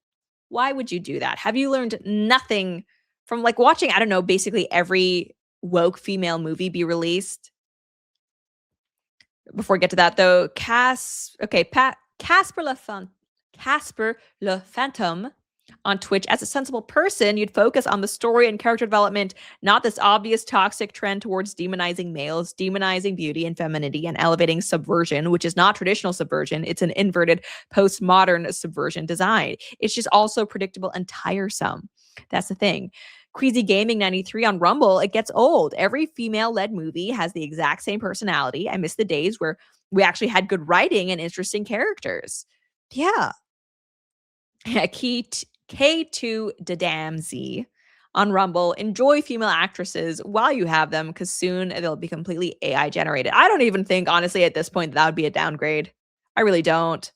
would you do that? Have you learned nothing from like watching, I don't know, basically every woke female movie be released? Before we get to that though, Casper Le Phantom On Twitch, as a sensible person, you'd focus on the story and character development, not this obvious toxic trend towards demonizing males, demonizing beauty and femininity, and elevating subversion, which is not traditional subversion. It's an inverted postmodern subversion design. It's just also predictable and tiresome. That's the thing. Queasy Gaming 93 on Rumble, it gets old. Every female-led movie has the exact same personality. I miss the days where we actually had good writing and interesting characters. Yeah. K2 Dadamzy on Rumble. Enjoy female actresses while you have them, because soon they'll be completely AI generated. I don't even think, honestly, at this point, that would be a downgrade. I really don't.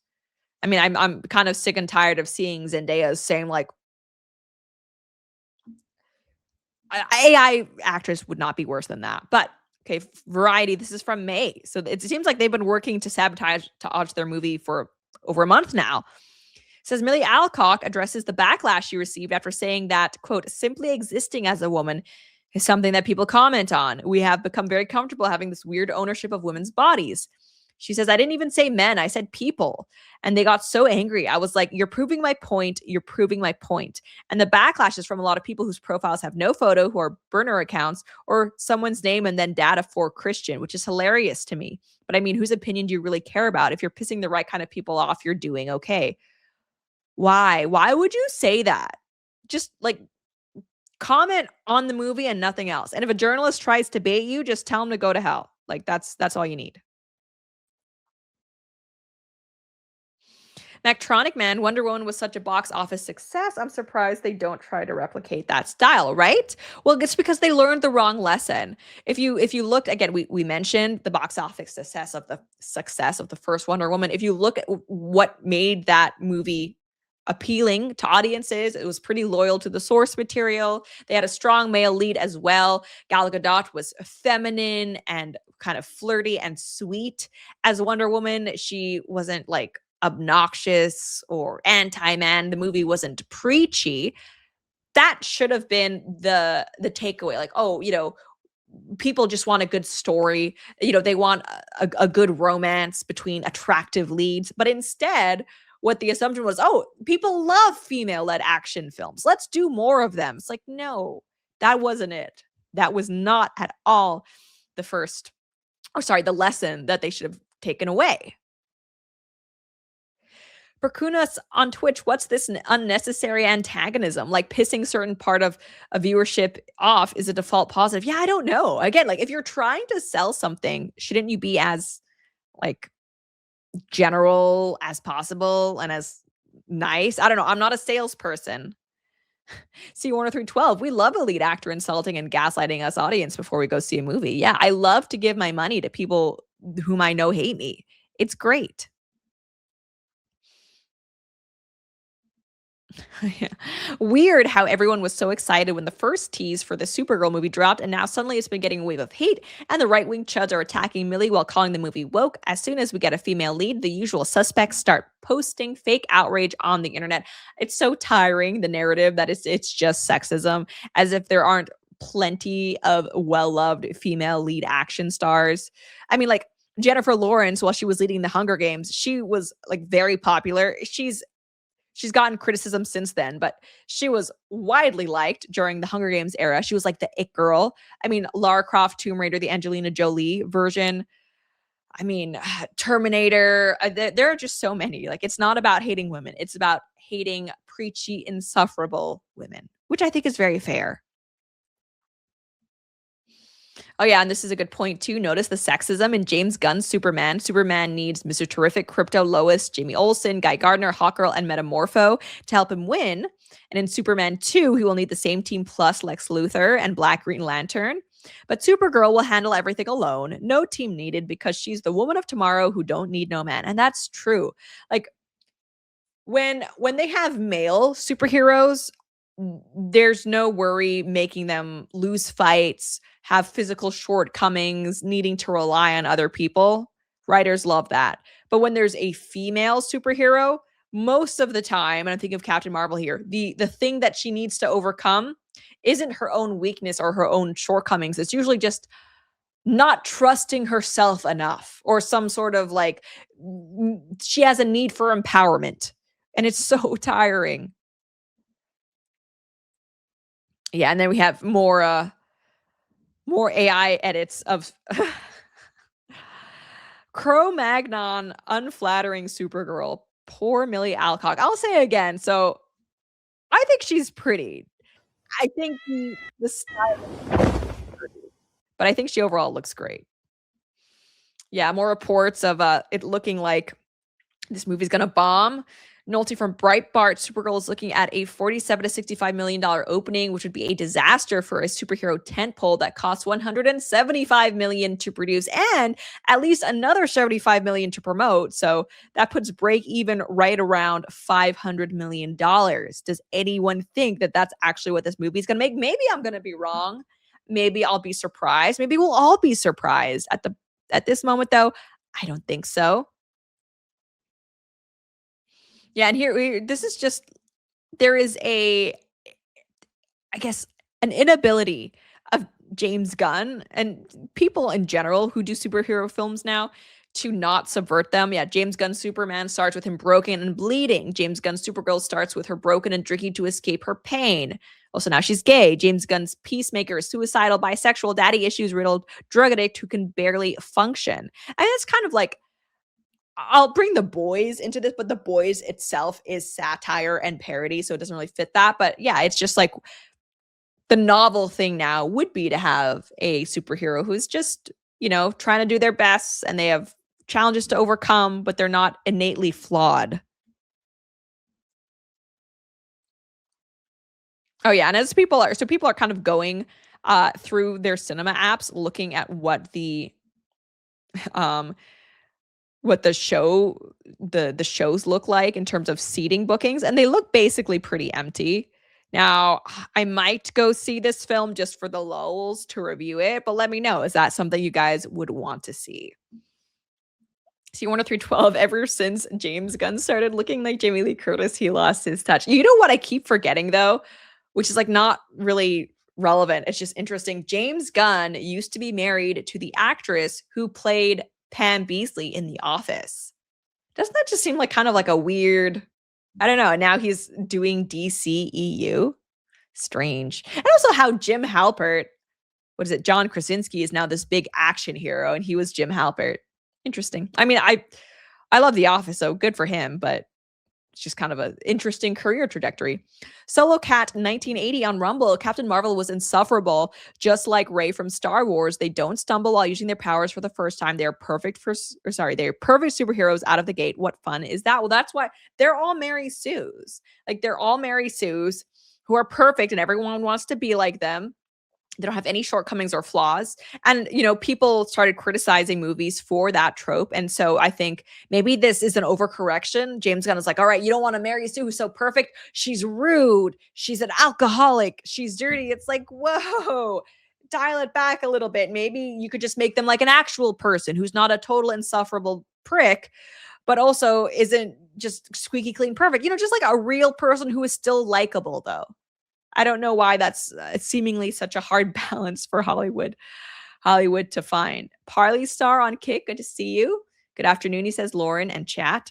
I mean, I'm kind of sick and tired of seeing Zendaya's saying, like, AI actress would not be worse than that. But okay, Variety, this is from May. So it seems like they've been working to sabotage their movie for over a month now. It says Milly Alcock addresses the backlash she received after saying that, quote, simply existing as a woman is something that people comment on. We have become very comfortable having this weird ownership of women's bodies. She says, I didn't even say men, I said people. And they got so angry. I was like, you're proving my point. You're proving my point. And the backlash is from a lot of people whose profiles have no photo, who are burner accounts, or someone's name and then data for Christian, which is hilarious to me. But I mean, whose opinion do you really care about? If you're pissing the right kind of people off, you're doing okay. Why? Why would you say that? Just like comment on the movie and nothing else. And if a journalist tries to bait you, just tell him to go to hell. Like that's all you need. Mactronic Man, Wonder Woman was such a box office success. I'm surprised they don't try to replicate that style, right? Well, it's because they learned the wrong lesson. If you looked again, we mentioned the box office success of the first Wonder Woman. If you look at what made that movie appealing to audiences, it was pretty loyal to the source material. They had a strong male lead as well. Gal Gadot was feminine and kind of flirty and sweet as Wonder Woman. She wasn't like obnoxious or anti-man. The movie wasn't preachy. That should have been the takeaway. Like, oh, people just want a good story. They want a good romance between attractive leads. But instead, what the assumption was, oh, people love female-led action films. Let's do more of them. It's like, no, that wasn't it. That was not at all the lesson that they should have taken away. Berkunas on Twitch, what's this unnecessary antagonism? Like pissing certain part of a viewership off is a default positive. Yeah, I don't know. Again, like if you're trying to sell something, shouldn't you be as like general as possible and as nice? I don't know. I'm not a salesperson. C1 through 12. We love a lead actor insulting and gaslighting us audience before we go see a movie. Yeah, I love to give my money to people whom I know hate me. It's great. Yeah. Weird how everyone was so excited when the first tease for the Supergirl movie dropped, and now suddenly it's been getting a wave of hate, and the right-wing chuds are attacking Milly while calling the movie woke. As soon as we get a female lead, the usual suspects start posting fake outrage on the internet. It's so tiring, the narrative that it's just sexism, as if there aren't plenty of well-loved female lead action stars. I mean, like Jennifer Lawrence, while she was leading the Hunger Games, she was like very popular. She's gotten criticism since then, but she was widely liked during the Hunger Games era. She was like the it girl. I mean, Lara Croft, Tomb Raider, the Angelina Jolie version. I mean, Terminator. There are just so many. Like, it's not about hating women. It's about hating preachy, insufferable women, which I think is very fair. Oh, yeah, and this is a good point, too. Notice the sexism in James Gunn's Superman. Superman needs Mr. Terrific, Krypto, Lois, Jamie Olsen, Guy Gardner, Hawkgirl, and Metamorpho to help him win. And in Superman 2, he will need the same team plus Lex Luthor and Black Green Lantern. But Supergirl will handle everything alone. No team needed because she's the woman of tomorrow who don't need no man. And that's true. Like, when they have male superheroes, there's no worry making them lose fights, have physical shortcomings, needing to rely on other people. Writers love that. But when there's a female superhero, most of the time, and I'm thinking of Captain Marvel here, the thing that she needs to overcome isn't her own weakness or her own shortcomings. It's usually just not trusting herself enough, or some sort of like, she has a need for empowerment. And it's so tiring. Yeah, and then we have more AI edits of Cro-Magnon unflattering Supergirl. Poor Milly Alcock. I'll say it again. So I think she's pretty. I think the style, but I think she overall looks great. Yeah, more reports of it looking like this movie's gonna bomb. Nolte from Breitbart, Supergirl is looking at a $47 to $65 million opening, which would be a disaster for a superhero tentpole that costs $175 million to produce and at least another $75 million to promote. So that puts break even right around $500 million. Does anyone think that that's actually what this movie is going to make? Maybe I'm going to be wrong. Maybe I'll be surprised. Maybe we'll all be surprised. At this moment, though, I don't think so. Yeah, and here this is just there is I guess an inability of James Gunn and people in general who do superhero films now to not subvert them. Yeah, James Gunn's Superman starts with him broken and bleeding. James Gunn's Supergirl starts with her broken and drinking to escape her pain. Also, now she's gay. James Gunn's Peacemaker is suicidal, bisexual, daddy issues riddled, drug addict who can barely function. And it's kind of like, I'll bring The Boys into this, but The Boys itself is satire and parody, so it doesn't really fit that. But yeah, it's just like the novel thing now would be to have a superhero who's just, trying to do their best and they have challenges to overcome, but they're not innately flawed. Oh yeah, and as people are kind of going through their cinema apps, looking at what the shows look like in terms of seating bookings, and they look basically pretty empty. Now, I might go see this film just for the lulz to review it, but let me know, is that something you guys would want to see? C10312, ever since James Gunn started looking like Jamie Lee Curtis, he lost his touch. You know what I keep forgetting though, which is like not really relevant, it's just interesting. James Gunn used to be married to the actress who played Pam Beesly in The Office. Doesn't that just seem like kind of like a weird, I don't know, now he's doing DCEU? Strange. And also how Jim Halpert, John Krasinski is now this big action hero and he was Jim Halpert. Interesting. I mean, I love The Office, so good for him, but it's just kind of an interesting career trajectory. Solo Cat 1980 on Rumble. Captain Marvel was insufferable, just like Rey from Star Wars. They don't stumble while using their powers for the first time. They're perfect they're perfect superheroes out of the gate. What fun is that? Well, that's why they're all Mary Sues. Like they're all Mary Sues who are perfect and everyone wants to be like them. They don't have any shortcomings or flaws. And, people started criticizing movies for that trope. And so I think maybe this is an overcorrection. James Gunn is like, all right, you don't want to marry Sue who's so perfect. She's rude. She's an alcoholic. She's dirty. It's like, whoa, dial it back a little bit. Maybe you could just make them like an actual person who's not a total insufferable prick, but also isn't just squeaky clean perfect. Just like a real person who is still likable though. I don't know why that's seemingly such a hard balance for Hollywood to find. Parley Star on Kick, good to see you. Good afternoon, he says, Lauren and chat.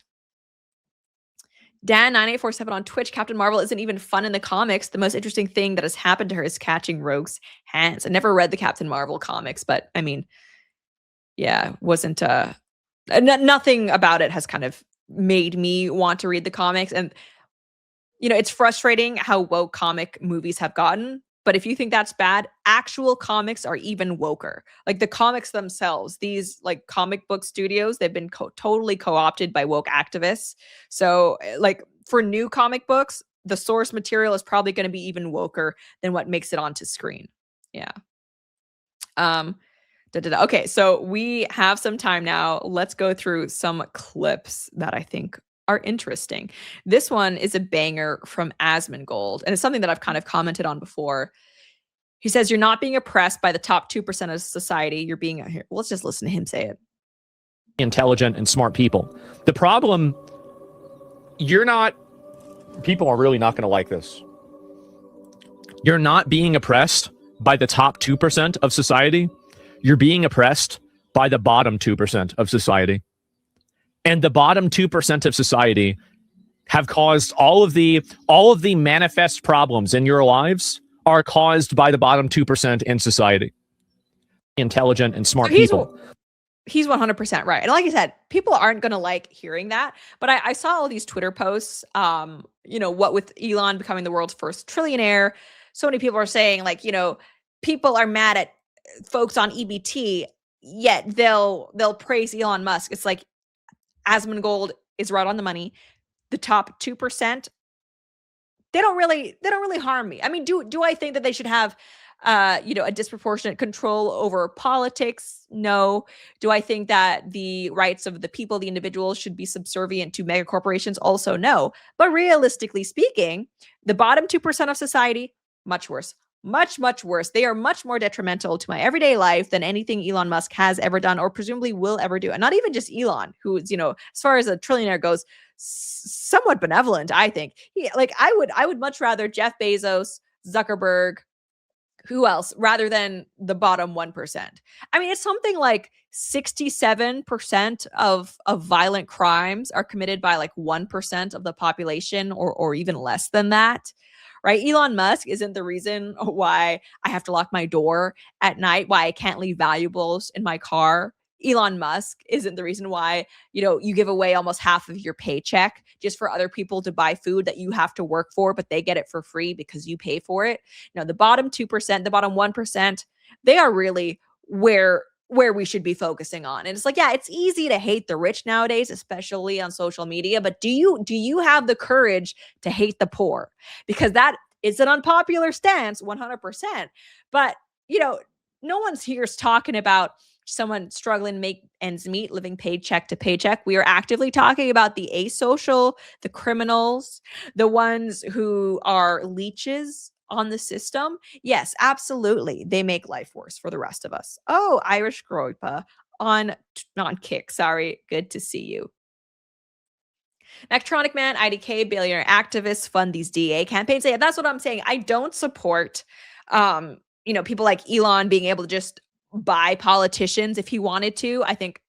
Dan9847 on Twitch, Captain Marvel isn't even fun in the comics. The most interesting thing that has happened to her is catching Rogue's hands. I never read the Captain Marvel comics, but I mean, yeah, wasn't nothing about it has kind of made me want to read the comics. And it's frustrating how woke comic movies have gotten. But if you think that's bad, actual comics are even woker. Like the comics themselves, these like comic book studios, they've been totally co-opted by woke activists. So like for new comic books, the source material is probably going to be even woker than what makes it onto screen. Yeah. Okay, so we have some time now. Let's go through some clips that I think are interesting. This one is a banger from Asmongold, and it's something that I've kind of commented on before. He says, you're not being oppressed by the top 2% of society. You're being here. Let's just listen to him say it. Intelligent and smart people. The problem, people are really not going to like this. You're not being oppressed by the top 2% of society. You're being oppressed by the bottom 2% of society. And the bottom 2% of society have caused all of the manifest problems in your lives are caused by the bottom 2% in society. Intelligent and smart people. He's 100% right. And like I said, people aren't going to like hearing that. But I saw all these Twitter posts, what with Elon becoming the world's first trillionaire. So many people are saying like, people are mad at folks on EBT, yet they'll praise Elon Musk. It's like Asmongold is right on the money. The top 2%, they don't really harm me. I mean, do I think that they should have a disproportionate control over politics? No. Do I think that the rights of the people, the individuals, should be subservient to mega corporations? Also, no. But realistically speaking, the bottom 2% of society, much worse. Much, much worse. They are much more detrimental to my everyday life than anything Elon Musk has ever done or presumably will ever do. And not even just Elon, who is, as far as a trillionaire goes, somewhat benevolent, I think. I would much rather Jeff Bezos, Zuckerberg, who else, rather than the bottom 1%. I mean, it's something like 67% of violent crimes are committed by like 1% of the population or even less than that. Right? Elon Musk isn't the reason why I have to lock my door at night, why I can't leave valuables in my car. Elon Musk isn't the reason why, you give away almost half of your paycheck just for other people to buy food that you have to work for, but they get it for free because you pay for it. The bottom 2%, the bottom 1%, they are really where we should be focusing on. And it's like, yeah, it's easy to hate the rich nowadays, especially on social media, but do you have the courage to hate the poor? Because that is an unpopular stance, 100%. But, no one's here talking about someone struggling to make ends meet, living paycheck to paycheck. We are actively talking about the asocial, the criminals, the ones who are leeches on the system. Yes, absolutely. They make life worse for the rest of us. Oh, Irish Groipa on Kick. Sorry. Good to see you. Nectronic Man, IDK, billionaire activists fund these DA campaigns. Yeah, that's what I'm saying. I don't support, people like Elon being able to just buy politicians if he wanted to. I think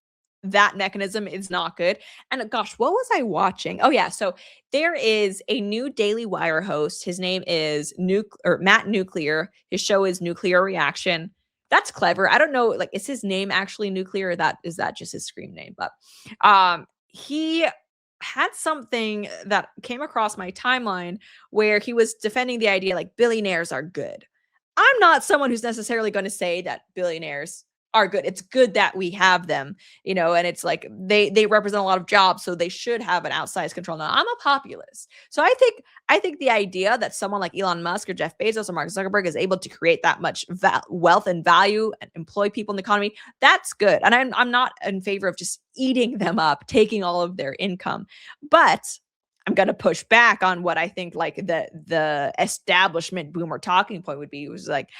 that mechanism is not good. And gosh, what was I watching? Oh yeah, so there is a new Daily Wire host. His name is Matt Nuclear. His show is Nuclear Reaction. That's clever. I don't know, like, is his name actually Nuclear, or is that just his screen name? But he had something that came across my timeline where he was defending the idea like billionaires are good. I'm not someone who's necessarily going to say that billionaires are good. It's good that we have them, and it's like they represent a lot of jobs, so they should have an outsized control. Now, I'm a populist. So I think the idea that someone like Elon Musk or Jeff Bezos or Mark Zuckerberg is able to create that much wealth and value and employ people in the economy, that's good. And I'm not in favor of just eating them up, taking all of their income. But I'm going to push back on what I think like the establishment boomer talking point would be. It was like,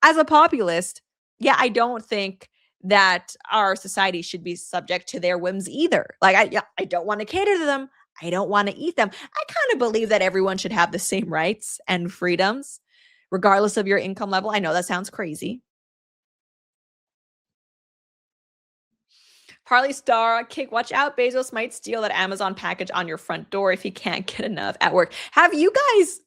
as a populist, yeah, I don't think that our society should be subject to their whims either. Like, I don't want to cater to them. I don't want to eat them. I kind of believe that everyone should have the same rights and freedoms, regardless of your income level. I know that sounds crazy. Parley Star, Kick, watch out. Bezos might steal that Amazon package on your front door if he can't get enough at work. Have you guys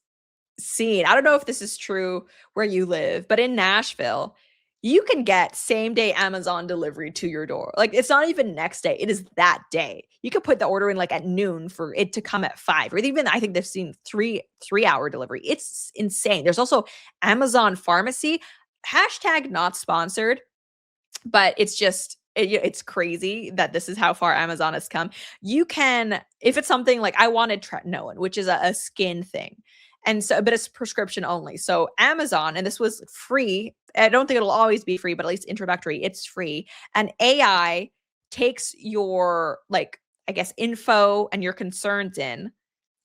seen, I don't know if this is true where you live, but in Nashville, you can get same day Amazon delivery to your door. Like, it's not even next day. It is that day. You could put the order in like at noon for it to come at 5, or even I think they've seen 3-hour delivery. It's insane. There's also Amazon Pharmacy, hashtag not sponsored, but it's just, it's crazy that this is how far Amazon has come. You can, if it's something like I wanted tretinoin, which is a skin thing. And so, but it's prescription only. So Amazon, and this was free. I don't think it'll always be free, but at least introductory, it's free. And AI takes your, like, I guess, info and your concerns in,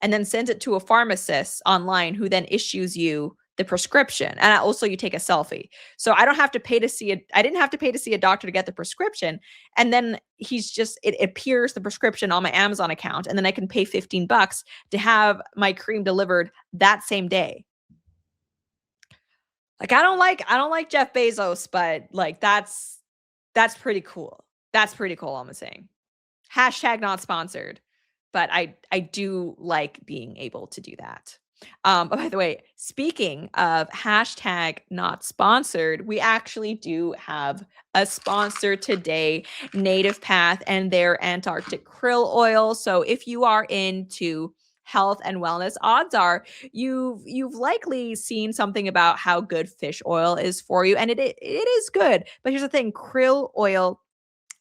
and then sends it to a pharmacist online who then issues you the prescription. And also you take a selfie. So I don't have to pay to see I didn't have to pay to see a doctor to get the prescription. And then it appears the prescription on my Amazon account. And then I can pay $15 to have my cream delivered that same day. Like, I don't like Jeff Bezos, but like, that's pretty cool. That's pretty cool. I'm saying hashtag not sponsored, but I do like being able to do that. By the way, speaking of hashtag not sponsored, we actually do have a sponsor today, Native Path and their Antarctic krill oil. So if you are into health and wellness, odds are you've likely seen something about how good fish oil is for you, and it is good. But here's the thing: krill oil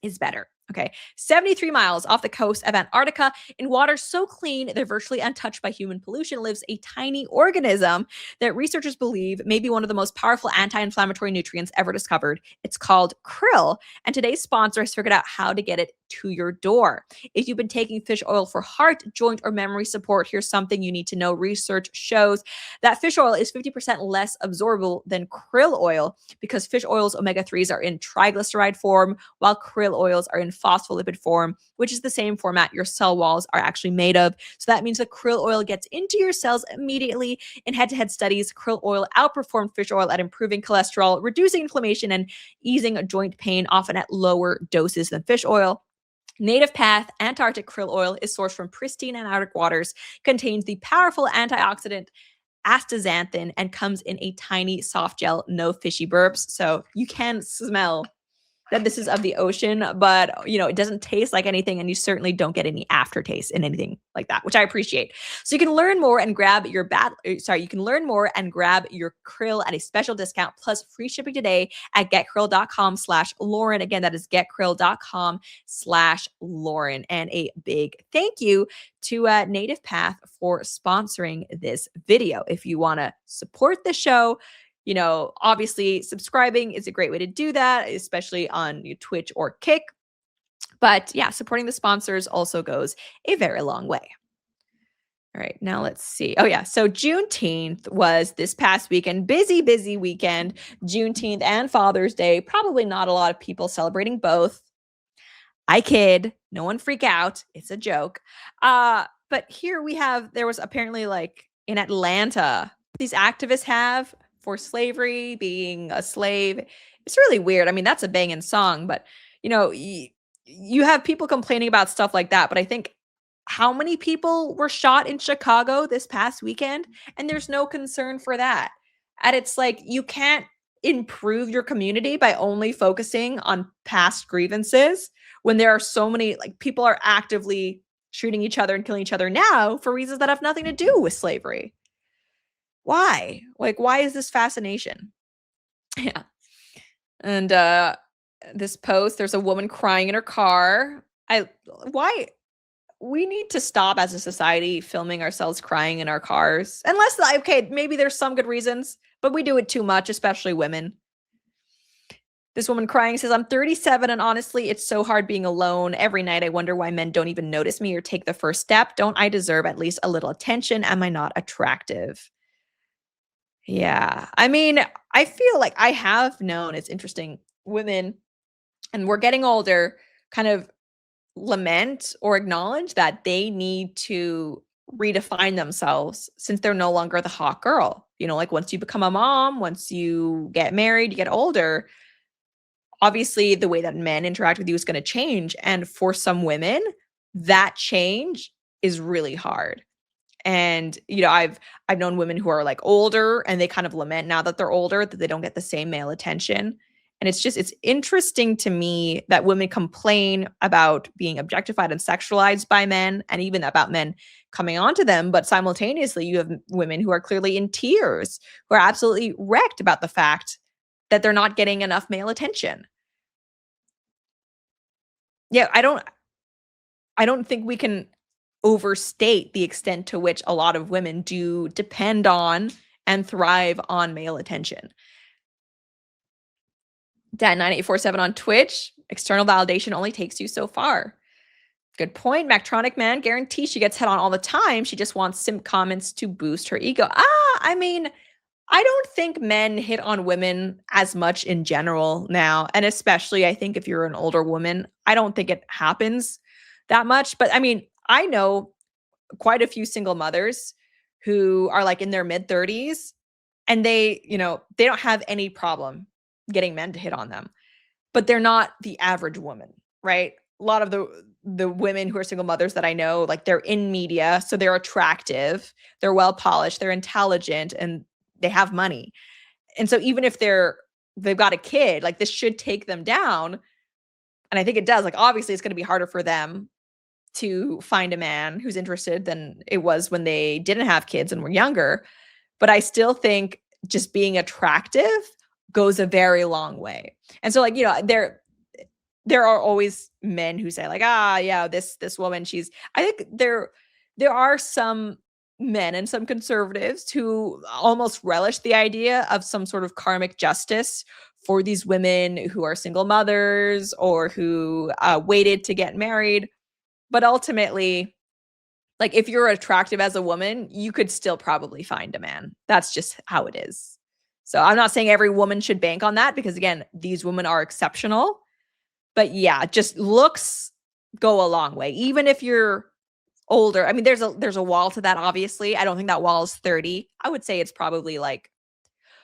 is better. Okay. 73 miles off the coast of Antarctica, in water so clean they're virtually untouched by human pollution, lives a tiny organism that researchers believe may be one of the most powerful anti-inflammatory nutrients ever discovered. It's called krill, and today's sponsor has figured out how to get it to your door. If you've been taking fish oil for heart, joint, or memory support, here's something you need to know. Research shows that fish oil is 50% less absorbable than krill oil because fish oil's omega-3s are in triglyceride form, while krill oils are in phospholipid form, which is the same format your cell walls are actually made of. So that means that krill oil gets into your cells immediately. In head-to-head studies, krill oil outperformed fish oil at improving cholesterol, reducing inflammation, and easing joint pain, often at lower doses than fish oil. Native Path Antarctic krill oil is sourced from pristine Antarctic waters, contains the powerful antioxidant astaxanthin, and comes in a tiny soft gel, no fishy burps. So you can smell that this is of the ocean, but it doesn't taste like anything, and you certainly don't get any aftertaste in anything like that, which I appreciate. So you can learn more and grab your krill at a special discount plus free shipping today at getkrill.com/Lauren. Again, that is getkrill.com/Lauren. And a big thank you to Native Path for sponsoring this video. If you want to support the show, obviously subscribing is a great way to do that, especially on Twitch or Kick. But yeah, supporting the sponsors also goes a very long way. All right, now let's see. Oh yeah, so Juneteenth was this past weekend. Busy weekend. Juneteenth and Father's Day. Probably not a lot of people celebrating both. I kid. No one freak out. It's a joke. But here there was apparently in Atlanta, these activists have for slavery, being a slave. It's really weird. I mean, that's a banging song, but you have people complaining about stuff like that. But I think how many people were shot in Chicago this past weekend? And there's no concern for that. And it's like, you can't improve your community by only focusing on past grievances when there are so many, people are actively shooting each other and killing each other now for reasons that have nothing to do with slavery. Why? Why is this fascination? Yeah. And this post, there's a woman crying in her car. Why? We need to stop as a society filming ourselves crying in our cars. Unless, maybe there's some good reasons, but we do it too much, especially women. This woman crying says, I'm 37 and honestly, it's so hard being alone. Every night I wonder why men don't even notice me or take the first step. Don't I deserve at least a little attention? Am I not attractive? Yeah. I mean, I feel like I have known, it's interesting, women, and we're getting older, kind of lament or acknowledge that they need to redefine themselves since they're no longer the hot girl. Once you become a mom, once you get married, you get older, obviously the way that men interact with you is going to change. And for some women, that change is really hard. And, I've known women who are older and they kind of lament now that they're older that they don't get the same male attention. And it's interesting to me that women complain about being objectified and sexualized by men, and even about men coming onto them. But simultaneously, you have women who are clearly in tears, who are absolutely wrecked about the fact that they're not getting enough male attention. Yeah, I don't think we can overstate the extent to which a lot of women do depend on and thrive on male attention. Dan9847 on Twitch, external validation only takes you so far. Good point. Mactronic Man, guarantee she gets hit on all the time. She just wants simp comments to boost her ego. I mean, I don't think men hit on women as much in general now. And especially, I think if you're an older woman, I don't think it happens that much. But I mean, I know quite a few single mothers who are in their mid 30s and they don't have any problem getting men to hit on them, but they're not the average woman, right? A lot of the women who are single mothers that I know, like they're in media, so they're attractive, they're well polished, they're intelligent, and they have money. And so even if they've got a kid, like this should take them down. And I think it does. Like obviously it's going to be harder for them to find a man who's interested than it was when they didn't have kids and were younger. But I still think just being attractive goes a very long way. And so like, you know, there are always men who say like, yeah, this woman, I think there are some men and some conservatives who almost relish the idea of some sort of karmic justice for these women who are single mothers or who waited to get married. But ultimately, like if you're attractive as a woman, you could still probably find a man. That's just how it is. So I'm not saying every woman should bank on that because again, these women are exceptional. But yeah, just looks go a long way. Even if you're older. I mean, there's a wall to that, obviously. I don't think that wall is 30. I would say it's probably like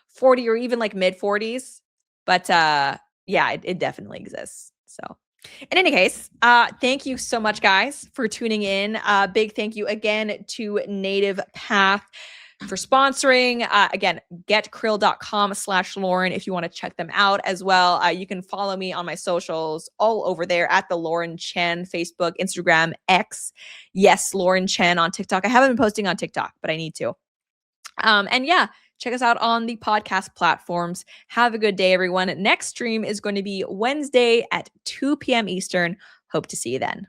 40 or even like mid 40s. But yeah, it definitely exists. So in any case, thank you so much, guys, for tuning in. Big thank you again to Native Path for sponsoring. Again, getkrill.com/Lauren if you want to check them out as well. You can follow me on my socials all over there at the Lauren Chen, Facebook, Instagram, X. Yes, Lauren Chen on TikTok. I haven't been posting on TikTok, but I need to. And yeah, check us out on the podcast platforms. Have a good day, everyone. Next stream is going to be Wednesday at 2 p.m. Eastern. Hope to see you then.